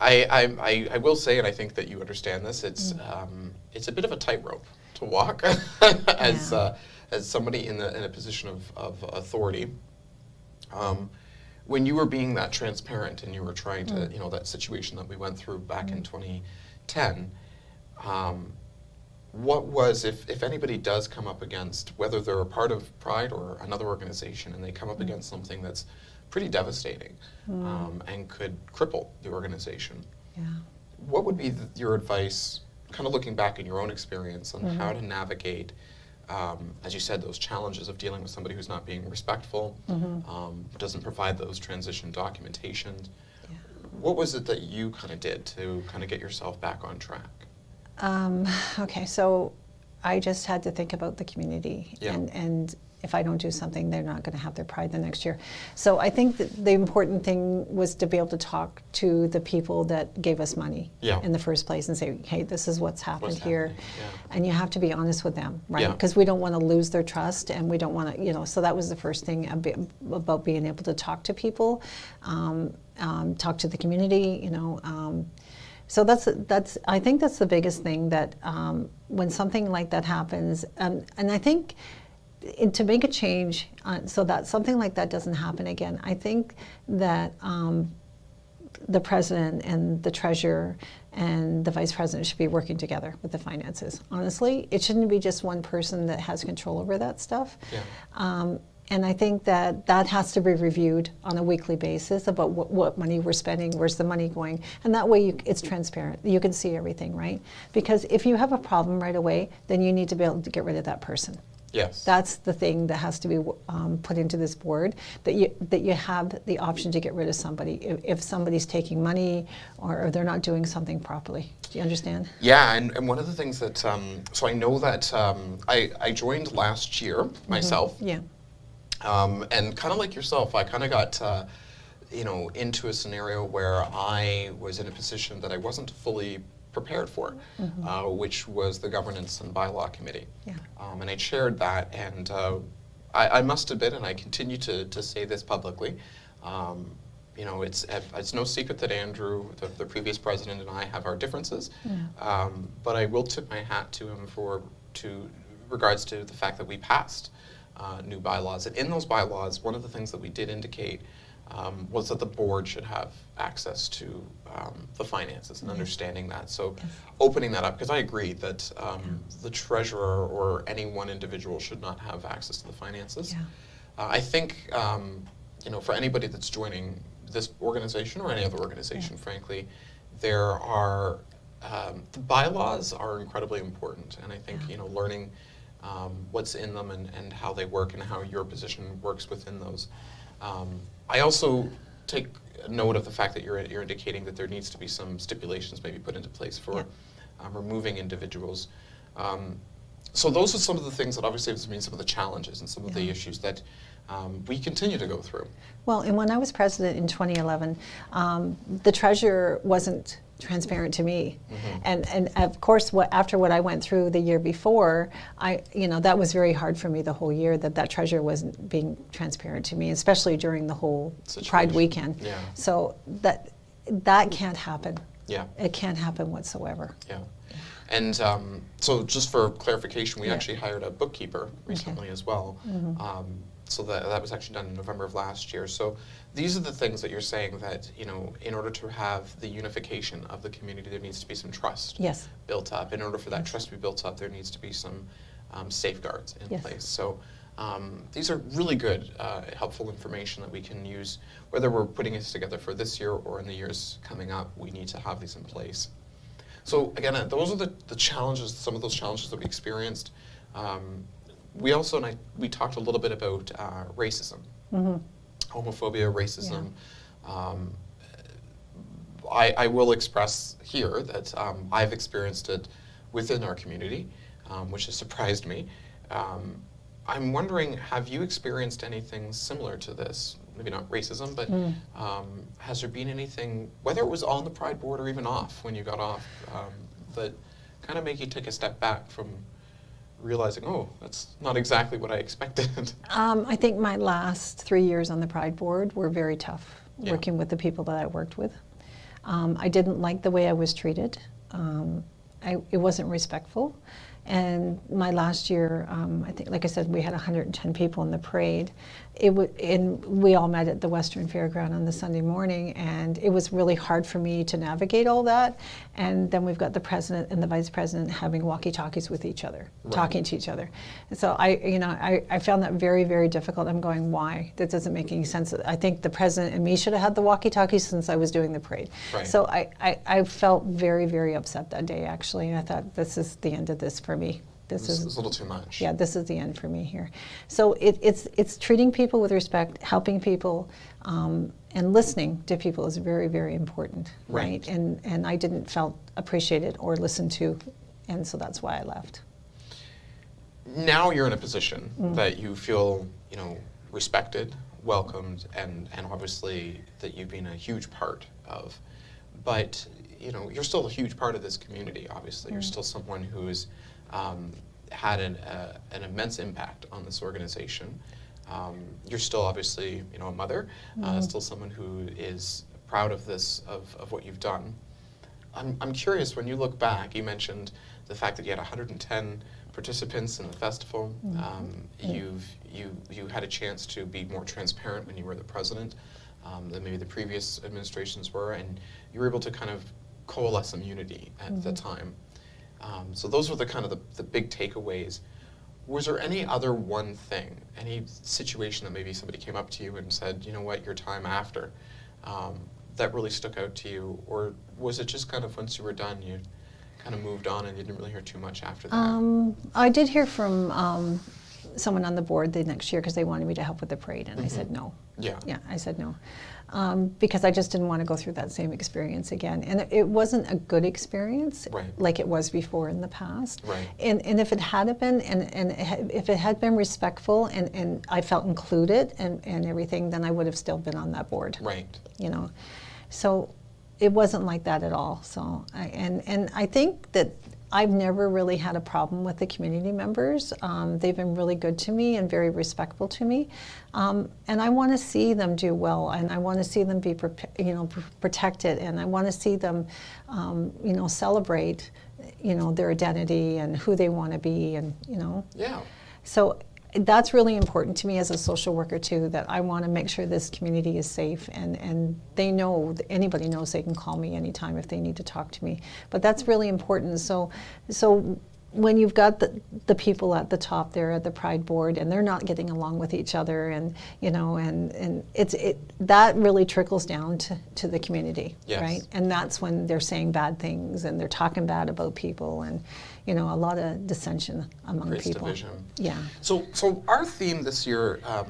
I will say, and I think that you understand this, it's a bit of a tightrope to walk as somebody in a position of authority. When you were being that transparent and you were trying to, that situation that we went through back in 2010, what was, if anybody does come up against, whether they're a part of Pride or another organization, and they come up against something that's pretty devastating and could cripple the organization, what would be your advice, kind of looking back in your own experience, on how to navigate, as you said, those challenges of dealing with somebody who's not being respectful, doesn't provide those transition documentation? Yeah. What was it that you kind of did to kind of get yourself back on track? Okay, so I just had to think about the community, and if I don't do something, they're not going to have their Pride the next year. So I think that the important thing was to be able to talk to the people that gave us money in the first place and say, hey, this is what's happened here. And you have to be honest with them, right? Because we don't want to lose their trust, and we don't want to, so that was the first thing about being able to talk to people, talk to the community, So that's I think that's the biggest thing, that when something like that happens, and I think to make a change so that something like that doesn't happen again, I think that the president and the treasurer and the vice president should be working together with the finances. Honestly, it shouldn't be just one person that has control over that stuff. And I think that has to be reviewed on a weekly basis about what money we're spending, where's the money going, and that way it's transparent. You can see everything, right? Because if you have a problem right away, then you need to be able to get rid of that person. Yes. That's the thing that has to be put into this board, that you have the option to get rid of somebody if somebody's taking money or they're not doing something properly. Do you understand? Yeah, and one of the things that, so I know that I joined last year myself. Yeah. And kind of like yourself, I kind of got, into a scenario where I was in a position that I wasn't fully prepared for, which was the Governance and Bylaw Committee. Yeah. And I chaired that, and I must admit, and I continue to say this publicly, it's no secret that Andrew, the previous president, and I have our differences, but I will tip my hat to him regards to the fact that we passed new bylaws. And in those bylaws, one of the things that we did indicate was that the board should have access to the finances and understanding that. So opening that up, because I agree that the treasurer or any one individual should not have access to the finances. I think, for anybody that's joining this organization or any other organization, frankly, there are, the bylaws are incredibly important. And I think, learning what's in them and how they work and how your position works within those. I also take note of the fact that you're indicating that there needs to be some stipulations maybe put into place for removing individuals. So those are some of the things that obviously have been some of the challenges and some of the issues that we continue to go through. Well, and when I was president in 2011, the treasurer wasn't transparent to me, and of course, after what I went through the year before, that was very hard for me the whole year that treasurer wasn't being transparent to me, especially during the whole Pride weekend. Yeah. So that can't happen. Yeah. It can't happen whatsoever. Yeah. And so just for clarification, we Yeah. actually hired a bookkeeper recently as well. So that was actually done in November of last year. So these are the things that you're saying that, in order to have the unification of the community, there needs to be some trust Yes. built up. In order for that trust to be built up, there needs to be some safeguards in Yes. place. So these are really good, helpful information that we can use, whether we're putting this together for this year or in the years coming up. We need to have these in place. So again, those are the challenges, some of those challenges that we experienced. We also, we talked a little bit about racism, homophobia, racism. Yeah. I will express here that I've experienced it within our community, which has surprised me. I'm wondering, have you experienced anything similar to this? Maybe not racism, but has there been anything, whether it was on the Pride board or even off when you got off, that kind of make you take a step back from realizing, oh, that's not exactly what I expected? I think my last 3 years on the Pride board were very tough, Yeah. working with the people that I worked with. I didn't like the way I was treated. It wasn't respectful. And my last year, I think, like I said, we had 110 people in the parade. And we all met at the Western Fairground on the Sunday morning, and it was really hard for me to navigate all that. And then we've got the president and the vice president having walkie-talkies with each other, talking to each other. And so I found that very, very difficult. I'm going, why? That doesn't make any sense. I think the president and me should have had the walkie-talkies since I was doing the parade. Right. So I felt very, very upset that day, actually, and I thought, this is the end of this for me. This It's is a little too much. Yeah, this is the end for me here. So it's treating people with respect, helping people, and listening to people is very, very important, right? And I didn't felt appreciated or listened to, and so that's why I left. Now you're in a position that you feel, respected, welcomed, and obviously that you've been a huge part of. But, you're still a huge part of this community, obviously. You're still someone who's had an immense impact on this organization. You're still obviously, a mother, still someone who is proud of this, of what you've done. I'm curious, when you look back, you mentioned the fact that you had 110 participants in the festival. You had a chance to be more transparent when you were the president than maybe the previous administrations were, and you were able to kind of coalesce some unity at the time. So those were the big takeaways. Was there any other one thing, any situation that maybe somebody came up to you and said, you know what, your time after, that really stuck out to you? Or was it just kind of once you were done, you kind of moved on and you didn't really hear too much after that? I did hear from someone on the board the next year because they wanted me to help with the parade, and I said no. Yeah. Yeah, I said no. Because I just didn't want to go through that same experience again. And it wasn't a good experience like it was before in the past. Right. And if it had been, if it had been respectful and I felt included and everything, then I would have still been on that board. Right. So it wasn't like that at all. So and I think that I've never really had a problem with the community members. They've been really good to me and very respectful to me. And I want to see them do well, and I want to see them be protected, and I want to see them celebrate their identity and who they want to be, and Yeah. So that's really important to me as a social worker too, that I want to make sure this community is safe, and they know, anybody knows they can call me anytime if they need to talk to me. But that's really important. So when you've got the people at the top there at the Pride board and they're not getting along with each other, and that really trickles down to the community, Yes. right? And that's when they're saying bad things and they're talking bad about people, and a lot of dissension among Creates people. division. Yeah. So our theme this year, I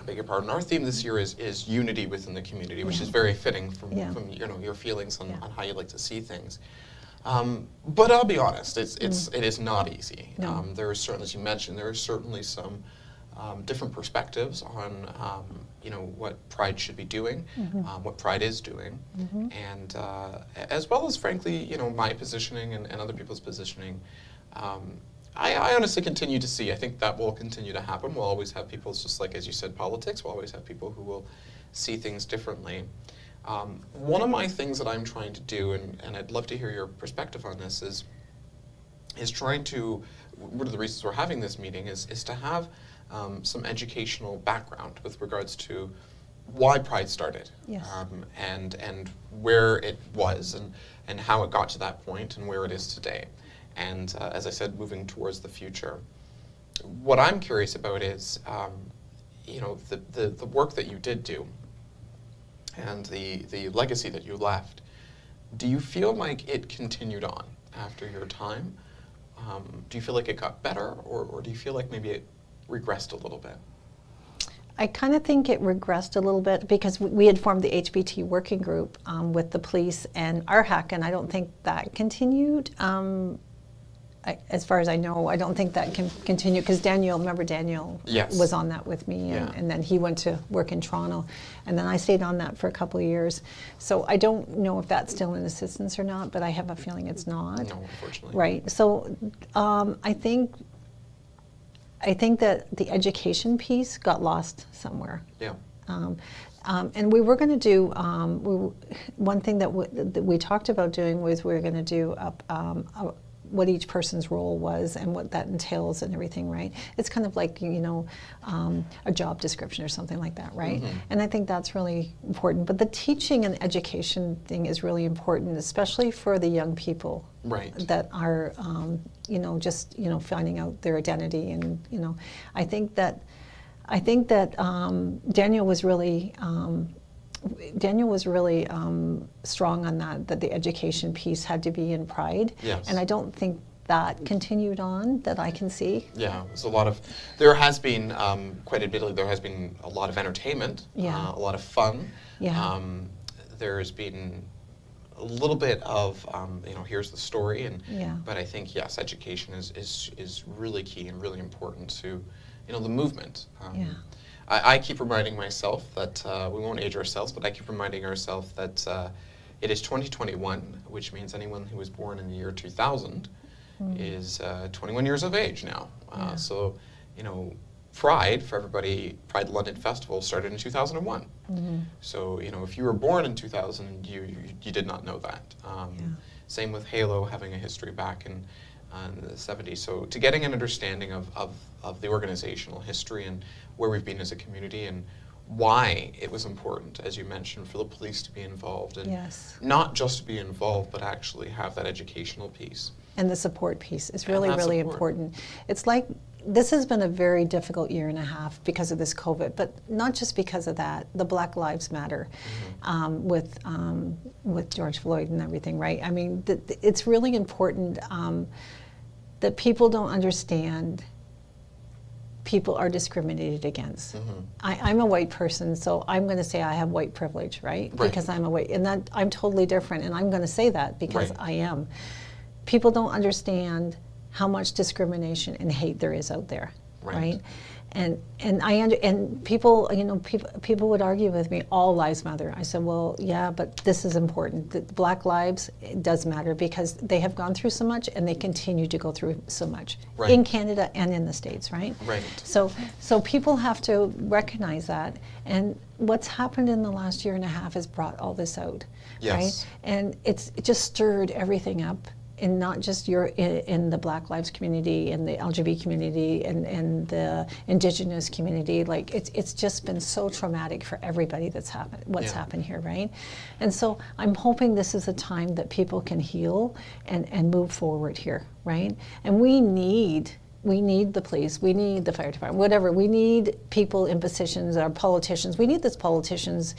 beg your pardon, our theme this year is unity within the community, which is very fitting from your feelings on how you like to see things. But I'll be honest, it is not easy. No. There are certainly, as you mentioned, there are certainly some different perspectives on what Pride should be doing, what Pride is doing, and as well as, frankly, my positioning and other people's positioning. I honestly continue to see. I think that will continue to happen. We'll always have people, just like as you said, politics. We'll always have people who will see things differently. One of my things that I'm trying to do, and I'd love to hear your perspective on this, is trying to, one of the reasons we're having this meeting is to have some educational background with regards to why Pride started, Yes. and where it was, and how it got to that point, and where it is today. And as I said, moving towards the future. What I'm curious about is, the work that you did do, and the legacy that you left. Do you feel like it continued on after your time? Do you feel like it got better, or do you feel like maybe it regressed a little bit? I kind of think it regressed a little bit because we had formed the HBT working group with the police and RHAC, and I don't think that continued. As far as I know, I don't think that can continue because remember Daniel Yes. was on that with me, and then he went to work in Toronto, and then I stayed on that for a couple of years. So I don't know if that's still in assistance or not, but I have a feeling it's not. No, unfortunately. Right. So I think that the education piece got lost somewhere. Yeah. And we were going to do, one thing that we talked about doing was we were going to do what each person's role was and what that entails and everything, right? It's kind of like, a job description or something like that, right? And I think that's really important. But the teaching and education thing is really important, especially for the young people that are, just, finding out their identity. And, I think that Daniel was really strong on that the education piece had to be in Pride. Yes. And I don't think that continued on that I can see. Yeah, there has been, quite admittedly, there has been a lot of entertainment, a lot of fun. Yeah. There's been a little bit of, here's the story, but I think, yes, education is really key and really important to, the movement. I keep reminding myself that, we won't age ourselves, but I keep reminding ourselves that it is 2021, which means anyone who was born in the year 2000 is 21 years of age now. So, Pride, for everybody, Pride London Festival started in 2001. So, if you were born in 2000, you did not know that. Same with Halo having a history back in the 70s. So to getting an understanding of the organizational history and where we've been as a community and why it was important, as you mentioned, for the police to be involved and not just to be involved, but actually have that educational piece. And the support piece is really, really important. It's like, this has been a very difficult year and a half because of this COVID, but not just because of that. The Black Lives Matter with George Floyd and everything, right? I mean, it's really important that people don't understand people are discriminated against. I'm a white person, so I'm going to say I have white privilege, right? Because I'm a white, and that I'm totally different, and I'm going to say that because I am. People don't understand how much discrimination and hate there is out there, right? And people, people would argue with me, all lives matter. I said, well, yeah, but this is important. The Black lives, it does matter because they have gone through so much and they continue to go through so much in Canada and in the States, right? So people have to recognize that. And what's happened in the last year and a half has brought all this out, right? And it just stirred everything up. And not just in the Black Lives community and the LGBT community and the Indigenous community, like it's just been so traumatic for everybody that's happened, what's happened here, right? And so I'm hoping this is a time that people can heal and move forward here, right? And we need the police, we need the fire department, whatever, we need people in positions, our politicians, we need these politicians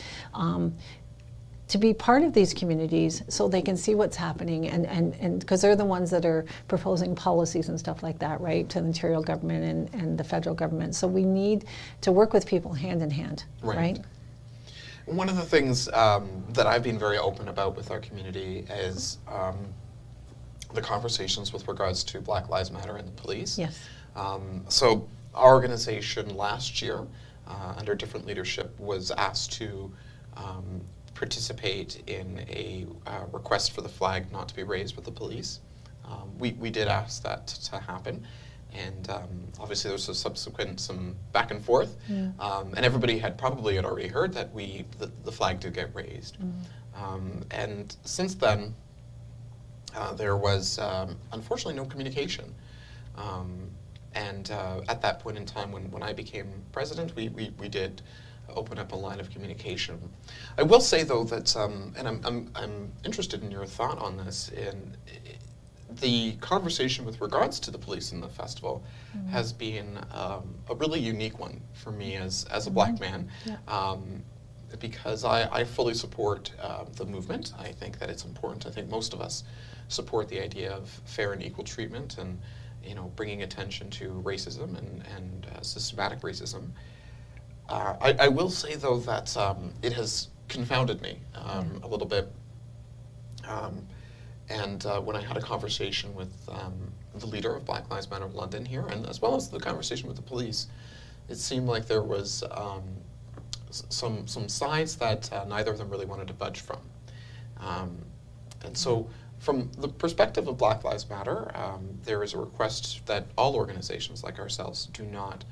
to be part of these communities so they can see what's happening and because they're the ones that are proposing policies and stuff like that, right, to the Ontario government and the federal government. So we need to work with people hand in hand, right? One of the things that I've been very open about with our community is the conversations with regards to Black Lives Matter and the police. Yes. So our organization last year, under different leadership, was asked to participate in a request for the flag not to be raised with the police. We did ask that to happen, and obviously there was some back and forth, and everybody had already heard that the flag did get raised. And since then, there was unfortunately no communication. And at that point in time, when I became president, we did open up a line of communication. I will say though that, and I'm interested in your thought on this, in the conversation with regards to the police in the festival has been a really unique one for me as a black man. Because I fully support the movement. I think that it's important. I think most of us support the idea of fair and equal treatment, and bringing attention to racism and systematic racism. I will say though that it has confounded me a little bit. And when I had a conversation with the leader of Black Lives Matter London here, and as well as the conversation with the police, it seemed like there was some sides that neither of them really wanted to budge from. And so from the perspective of Black Lives Matter, there is a request that all organizations like ourselves do not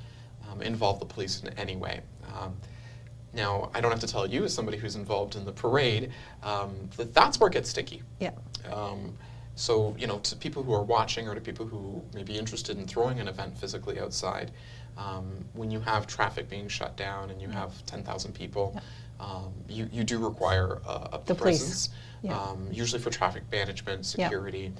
involve the police in any way. Now, I don't have to tell you, as somebody who's involved in the parade, that that's where it gets sticky. Yeah. So, to people who are watching or to people who may be interested in throwing an event physically outside, when you have traffic being shut down and you have 10,000 people, you do require a presence, usually for traffic management, security.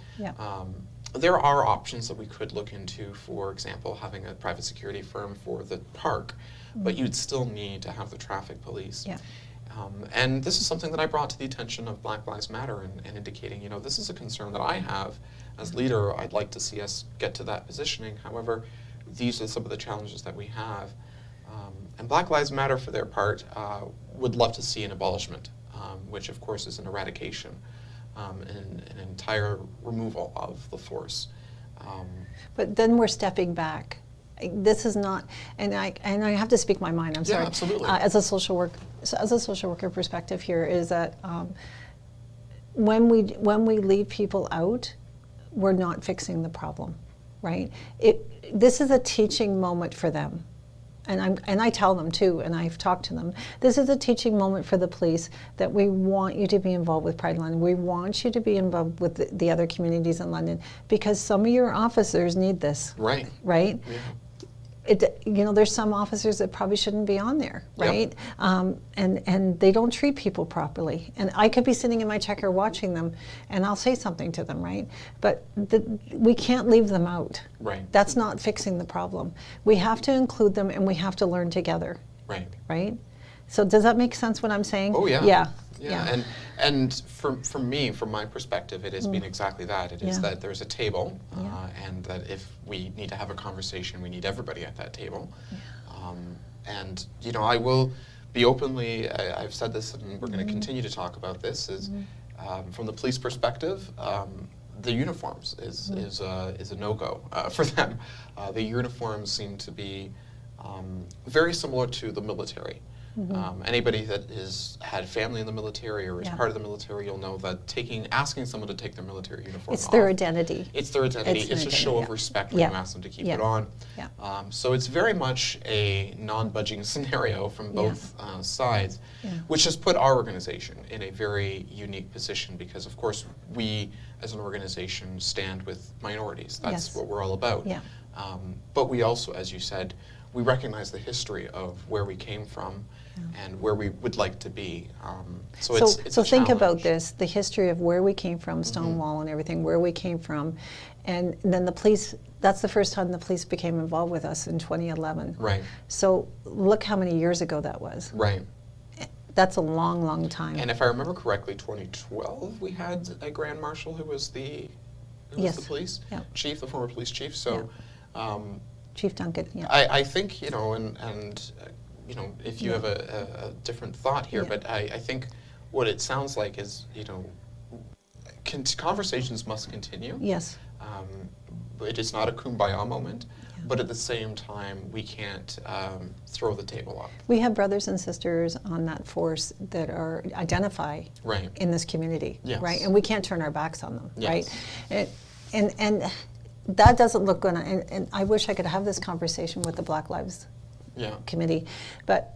There are options that we could look into, for example, having a private security firm for the park, but you'd still need to have the traffic police. And this is something that I brought to the attention of Black Lives Matter and indicating, this is a concern that I have. As leader, I'd like to see us get to that positioning. However, these are some of the challenges that we have. And Black Lives Matter, for their part, would love to see an abolishment, which of course is an eradication, and an entire removal of the force. But then we're stepping back. This is not, and I have to speak my mind. I'm sorry. Absolutely. As a social worker perspective here is that when we leave people out, we're not fixing the problem, right? This is a teaching moment for them. And I tell them too, and I've talked to them, this is a teaching moment for the police that we want you to be involved with Pride London. We want you to be involved with the other communities in London, because some of your officers need this. Right. Right? Yeah. There's some officers that probably shouldn't be on there, right? And they don't treat people properly. And I could be sitting in my checker watching them, and I'll say something to them, right? But we can't leave them out. Right. That's not fixing the problem. We have to include them, and we have to learn together. Right. Right? So does that make sense what I'm saying? Oh yeah. Yeah. And for me, from my perspective, it has been exactly that. It is that there's a table, and that if we need to have a conversation, we need everybody at that table. And I will be openly, I've said this, and we're going to continue to talk about this, is from the police perspective, the uniforms is a no-go for them. The uniforms seem to be very similar to the military. Anybody that has had family in the military or is part of the military, you'll know that asking someone to take their military uniform It's off, their identity. It's their identity. It's a show of respect when you ask them to keep it on. So it's very much a non-budging scenario from both sides, which has put our organization in a very unique position, because of course we as an organization stand with minorities. That's what we're all about. But we also, as you said, we recognize the history of where we came from and where we would like to be. So it's a think challenge. about this, the history of where we came from, Stonewall and everything, where we came from. And then the police, that's the first time the police became involved with us in 2011. Right. So look how many years ago that was. Right. That's a long, long time. And if I remember correctly, 2012, we had a Grand Marshal who was the police chief, the former police chief. So Chief Duncan, I think, if you have a different thought here, but I think what it sounds like is, conversations must continue. Yes. it is not a kumbaya moment, but at the same time, we can't throw the table up. We have brothers and sisters on that force that are identify Right. in this community, Yes. right? And we can't turn our backs on them, Yes. right? And that doesn't look good. And I wish I could have this conversation with the Black Lives Yeah. Committee, but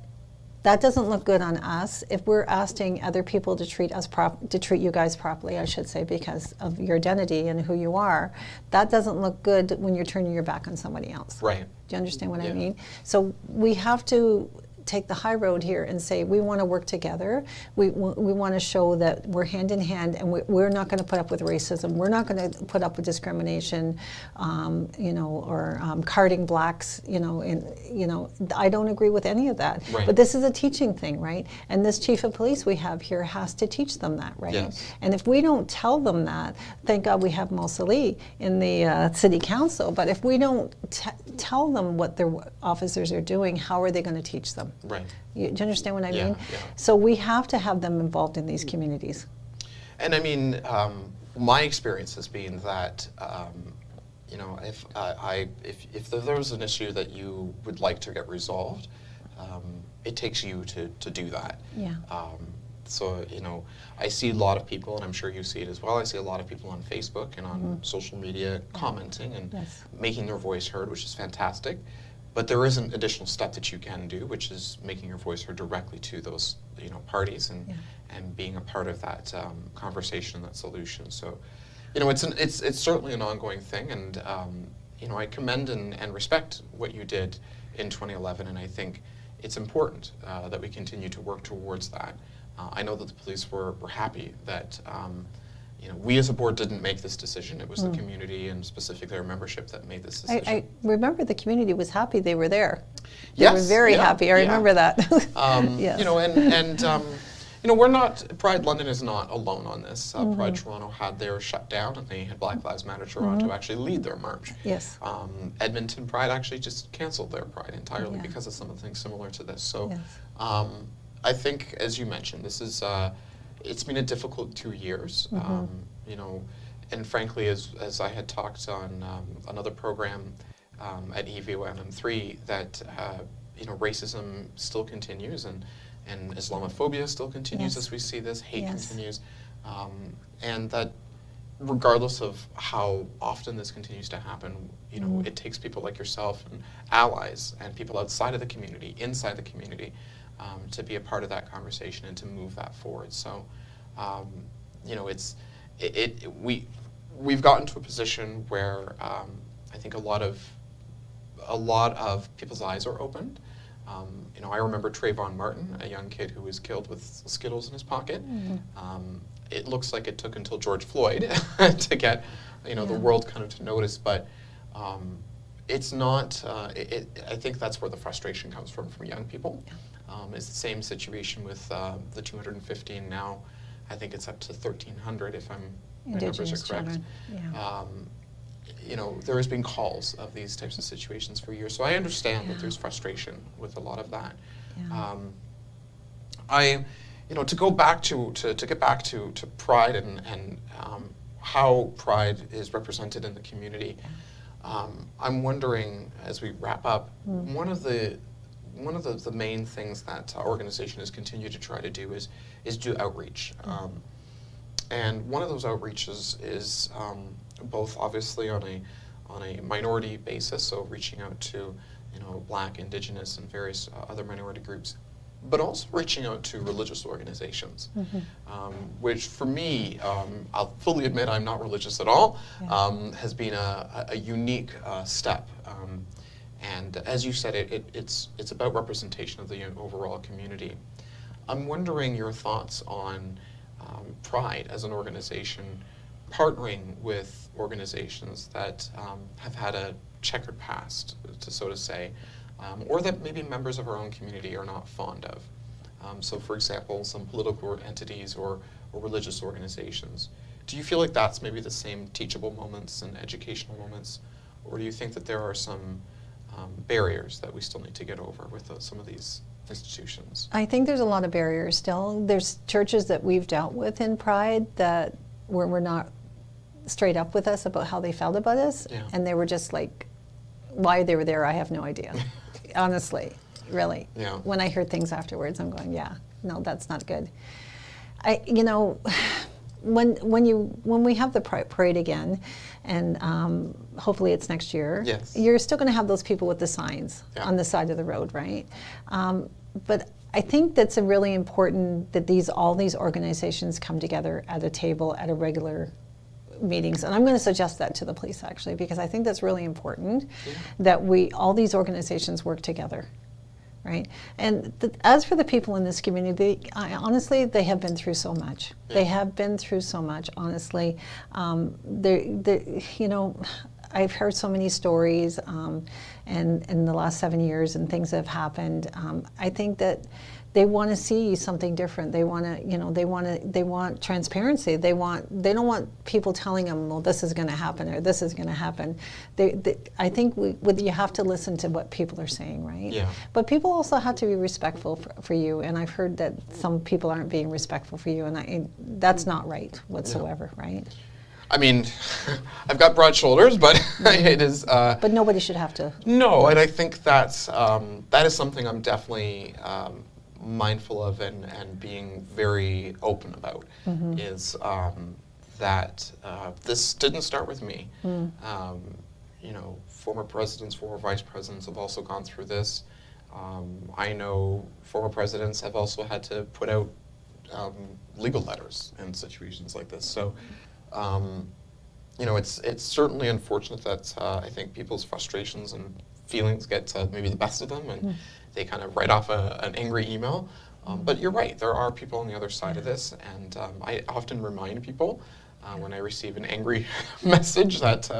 that doesn't look good on us if we're asking other people to treat us to treat you guys properly, I should say, because of your identity and who you are. That doesn't look good when you're turning your back on somebody else. Right. Do you understand what I Yeah. mean? So we have to take the high road here and say we want to work together. We want to show that we're hand in hand, and we're not going to put up with racism. We're not going to put up with discrimination, or carding blacks. I don't agree with any of that. Right. But this is a teaching thing, right? And this chief of police we have here has to teach them that, right? Yes. And if we don't tell them that, thank God we have Mosali in the city council. But if we don't tell them what their officers are doing, how are they going to teach them? Right. Do you understand what I Yeah, mean? yeah. So we have to have them involved in these communities. And I mean, my experience has been that, if there was an issue that you would like to get resolved, it takes you to do that. Yeah. So, I see a lot of people, and I'm sure you see it as well, I see a lot of people on Facebook and on social media commenting and Yes. making their voice heard, which is fantastic. But there is an additional step that you can do, which is making your voice heard directly to those, parties and being a part of that conversation and that solution. So, it's certainly an ongoing thing, and I commend and respect what you did in 2011, and I think it's important that we continue to work towards that. I know that the police were happy that we as a board didn't make this decision. It was the community and specifically our membership that made this decision. I remember the community was happy they were there. They Yes, were very yeah, happy. I yeah. remember that. Yes. We're not, Pride London is not alone on this. Pride Toronto had their shutdown, and they had Black Lives Matter Toronto actually lead their march. Yes. Edmonton Pride actually just canceled their Pride entirely Yeah. because of something similar to this. So Yes. I think, as you mentioned, this is it's been a difficult 2 years. And frankly, as I had talked on another program at EVOMM3, that racism still continues and Islamophobia still continues Yes. as we see this, hate Yes. continues, and that regardless of how often this continues to happen, it takes people like yourself and allies and people outside of the community, inside the community, to be a part of that conversation and to move that forward. So, we've gotten to a position where I think a lot of people's eyes are opened. I remember Trayvon Martin, a young kid who was killed with Skittles in his pocket. It looks like it took until George Floyd to get, the world kind of to notice, but it's not. I think that's where the frustration comes from young people. It's the same situation with the 215 now. I think it's up to 1,300 if my numbers are Indigenous correct. children. Yeah. There has been calls of these types of situations for years, so I understand that there's frustration with a lot of that. Yeah. To go back to get back to Pride and how Pride is represented in the community. I'm wondering, as we wrap up, one of the main things that our organization has continued to try to do is do outreach. And one of those outreaches is both obviously on a minority basis, so reaching out to Black, Indigenous, and various other minority groups, but also reaching out to religious organizations, which for me, I'll fully admit I'm not religious at all, has been a unique step. And as you said, it's about representation of the overall community. I'm wondering your thoughts on Pride as an organization partnering with organizations that have had a checkered past, so to say, or that maybe members of our own community are not fond of. So for example, some political entities or religious organizations. Do you feel like that's maybe the same teachable moments and educational moments, or do you think that there are some barriers that we still need to get over with some of these institutions? I think there's a lot of barriers still. There's churches that we've dealt with in Pride that where we're not straight up with us about how they felt about us, Yeah. and they were just like, why they were there, I have no idea. Honestly, really. Yeah. When I heard things afterwards, I'm going, yeah, no, that's not good. When we have the parade again, and hopefully it's next year, Yes. you're still going to have those people with the signs Yeah. on the side of the road, right? But I think that's a really important that all these organizations come together at a table at a regular meetings, and I'm going to suggest that to the police actually, because I think that's really important that all these organizations work together. Right, and as for the people in this community, honestly, they have been through so much. Yeah. They have been through so much. Honestly, I've heard so many stories, and in the last 7 years, and things that have happened. I think that they want to see something different. They want to, they want transparency. They don't want people telling them, well, this is going to happen or this is going to happen. I think you have to listen to what people are saying, right? Yeah. But people also have to be respectful for you. And I've heard that some people aren't being respectful for you, and that's not right whatsoever, right? I mean, I've got broad shoulders, but it is. But nobody should have to. No, and I think that is something I'm definitely mindful of and being very open about, is that this didn't start with me. Former presidents, former vice presidents have also gone through this. I know former presidents have also had to put out legal letters in situations like this. So, it's certainly unfortunate that I think people's frustrations and feelings get maybe the best of them, and they kind of write off an angry email. But you're right, there are people on the other side of this, and I often remind people when I receive an angry message that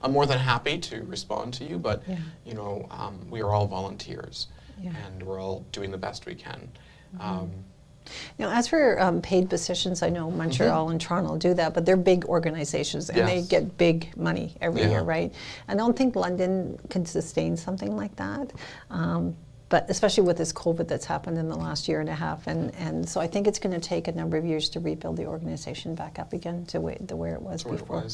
I'm more than happy to respond to you, but we are all volunteers, and we're all doing the best we can. Now, as for paid positions, I know Montreal and Toronto do that, but they're big organizations, and they get big money every year, right? I don't think London can sustain something like that, but especially with this COVID that's happened in the last year and a half, and so I think it's going to take a number of years to rebuild the organization back up again to where it was before.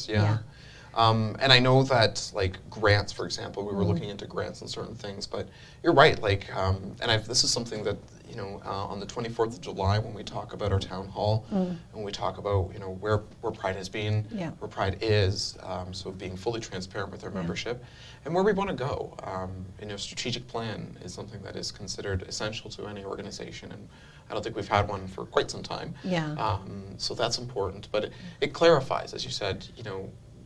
And I know that, like, grants, for example, we were looking into grants and certain things, but you're right, like, this is something that, on the 24th of July, when we talk about our town hall, and we talk about, where Pride has been, where Pride is, so being fully transparent with our membership, and where we want to go. Strategic plan is something that is considered essential to any organization, and I don't think we've had one for quite some time. So that's important, but it clarifies, as you said,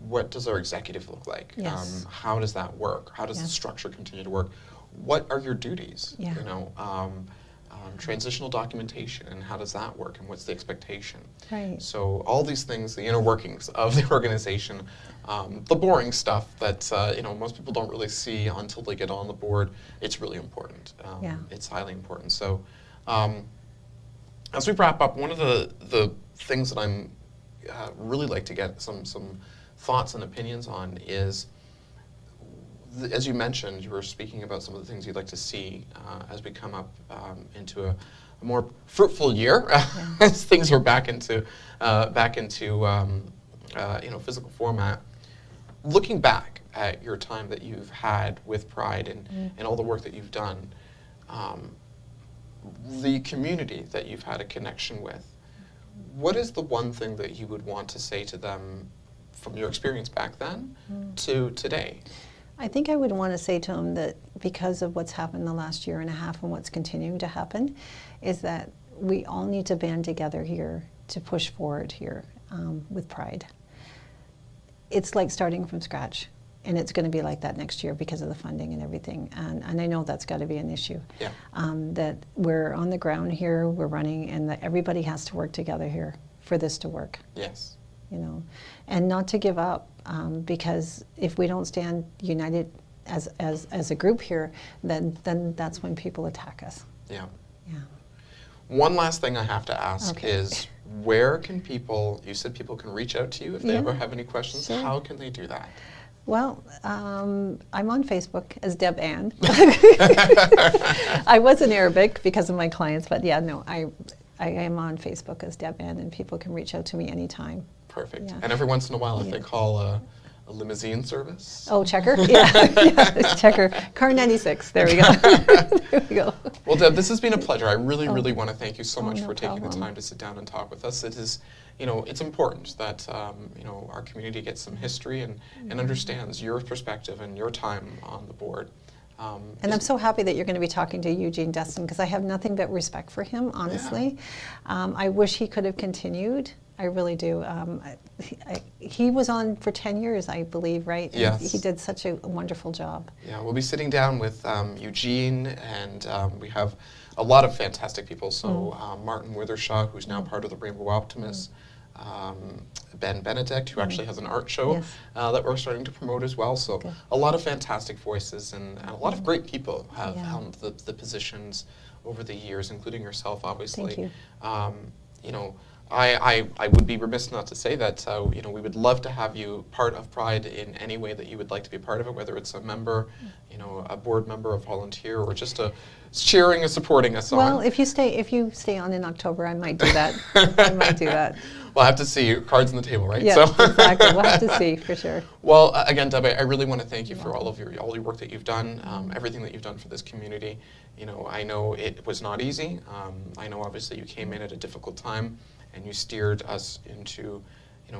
what does our executive look like? Yes. How does that work? How does the structure continue to work? What are your duties? Transitional documentation, and how does that work, and what's the expectation? Right. So all these things, the inner workings of the organization, the boring stuff that most people don't really see until they get on the board, it's really important. It's highly important. So as we wrap up, one of the things that I'm really like to get some thoughts and opinions on is, as you mentioned, you were speaking about some of the things you'd like to see as we come up into a more fruitful year, as things are back into physical format. Looking back at your time that you've had with Pride and all the work that you've done, the community that you've had a connection with, what is the one thing that you would want to say to them from your experience back then to today? I think I would want to say to them that because of what's happened the last year and a half and what's continuing to happen, is that we all need to band together here to push forward here with Pride. It's like starting from scratch, and it's going to be like that next year because of the funding and everything, and I know that's got to be an issue. That we're on the ground here, we're running, and that everybody has to work together here for this to work. Yes. And not to give up, because if we don't stand united as a group here, then that's when people attack us. Yeah. Yeah. One last thing I have to ask is, where can people, you said people can reach out to you if they ever have any questions, how can they do that? Well, I'm on Facebook as Deb Ann. I was in Arabic because of my clients, but I am on Facebook as Deb Ann, and people can reach out to me anytime. Perfect. Yeah. And every once in a while, if Yeah. they call a limousine service. Oh, Checker? Yeah, yeah, Checker. Car 96. There we go. There we go. Well, Deb, this has been a pleasure. I really, really want to thank you so much no for taking the problem. time to sit down and talk with us. It is, it's important that, our community gets some history and understands your perspective and your time on the board. And I'm so happy that you're going to be talking to Eugene Destin, because I have nothing but respect for him, honestly. I wish he could have continued. I really do. He was on for 10 years, I believe, right? And Yes. he did such a wonderful job. Yeah, we'll be sitting down with Eugene, and we have a lot of fantastic people. So Martin Withershaw, who's now part of the Rainbow Optimists, Ben Benedict, who actually has an art show Yes. that we're starting to promote as well. So Good. a lot of fantastic voices, and a lot of great people have Yeah. held the positions over the years, including yourself, obviously. Thank you. I would be remiss not to say that we would love to have you part of Pride in any way that you would like to be part of it, whether it's a member, a board member, a volunteer, or just a cheering and supporting us Well, on. if you stay on in October, I might do that. I might do that. We'll have to see. Cards on the table, right? Yeah, exactly. We'll have to see for sure. Well, again, Deb, I really want to thank you for all your work that you've done, everything that you've done for this community. I know it was not easy. I know obviously you came in at a difficult time, and you steered us into,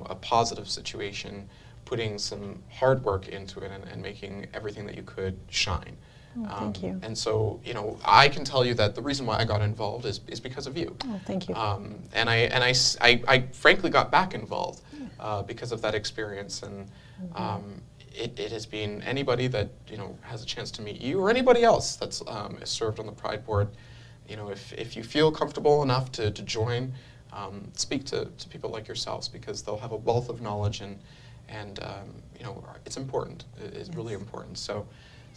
a positive situation, putting some hard work into it, and making everything that you could shine. Oh, thank you. And so, I can tell you that the reason why I got involved is because of you. Oh, thank you. And I frankly got back involved because of that experience, and it has been anybody that has a chance to meet you, or anybody else that's served on the Pride board. If you feel comfortable enough to join, speak to people like yourselves, because they'll have a wealth of knowledge, and it's important. It's really important. So.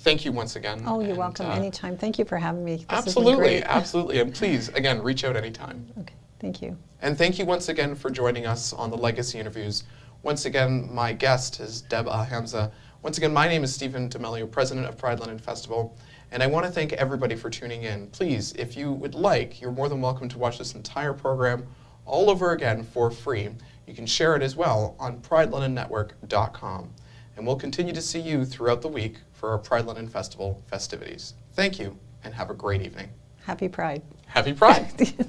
Thank you once again. Oh, you're welcome. Anytime. Thank you for having me. This has been Absolutely, great. absolutely. And please, again, reach out anytime. Okay. Thank you. And thank you once again for joining us on the Legacy Interviews. Once again, my guest is Deb Hamza. Once again, my name is Stephen D'Amelio, President of Pride London Festival, and I want to thank everybody for tuning in. Please, if you would like, you're more than welcome to watch this entire program all over again for free. You can share it as well on PrideLondonNetwork.com. And we'll continue to see you throughout the week for our Pride London Festival festivities. Thank you, and have a great evening. Happy Pride. Happy Pride!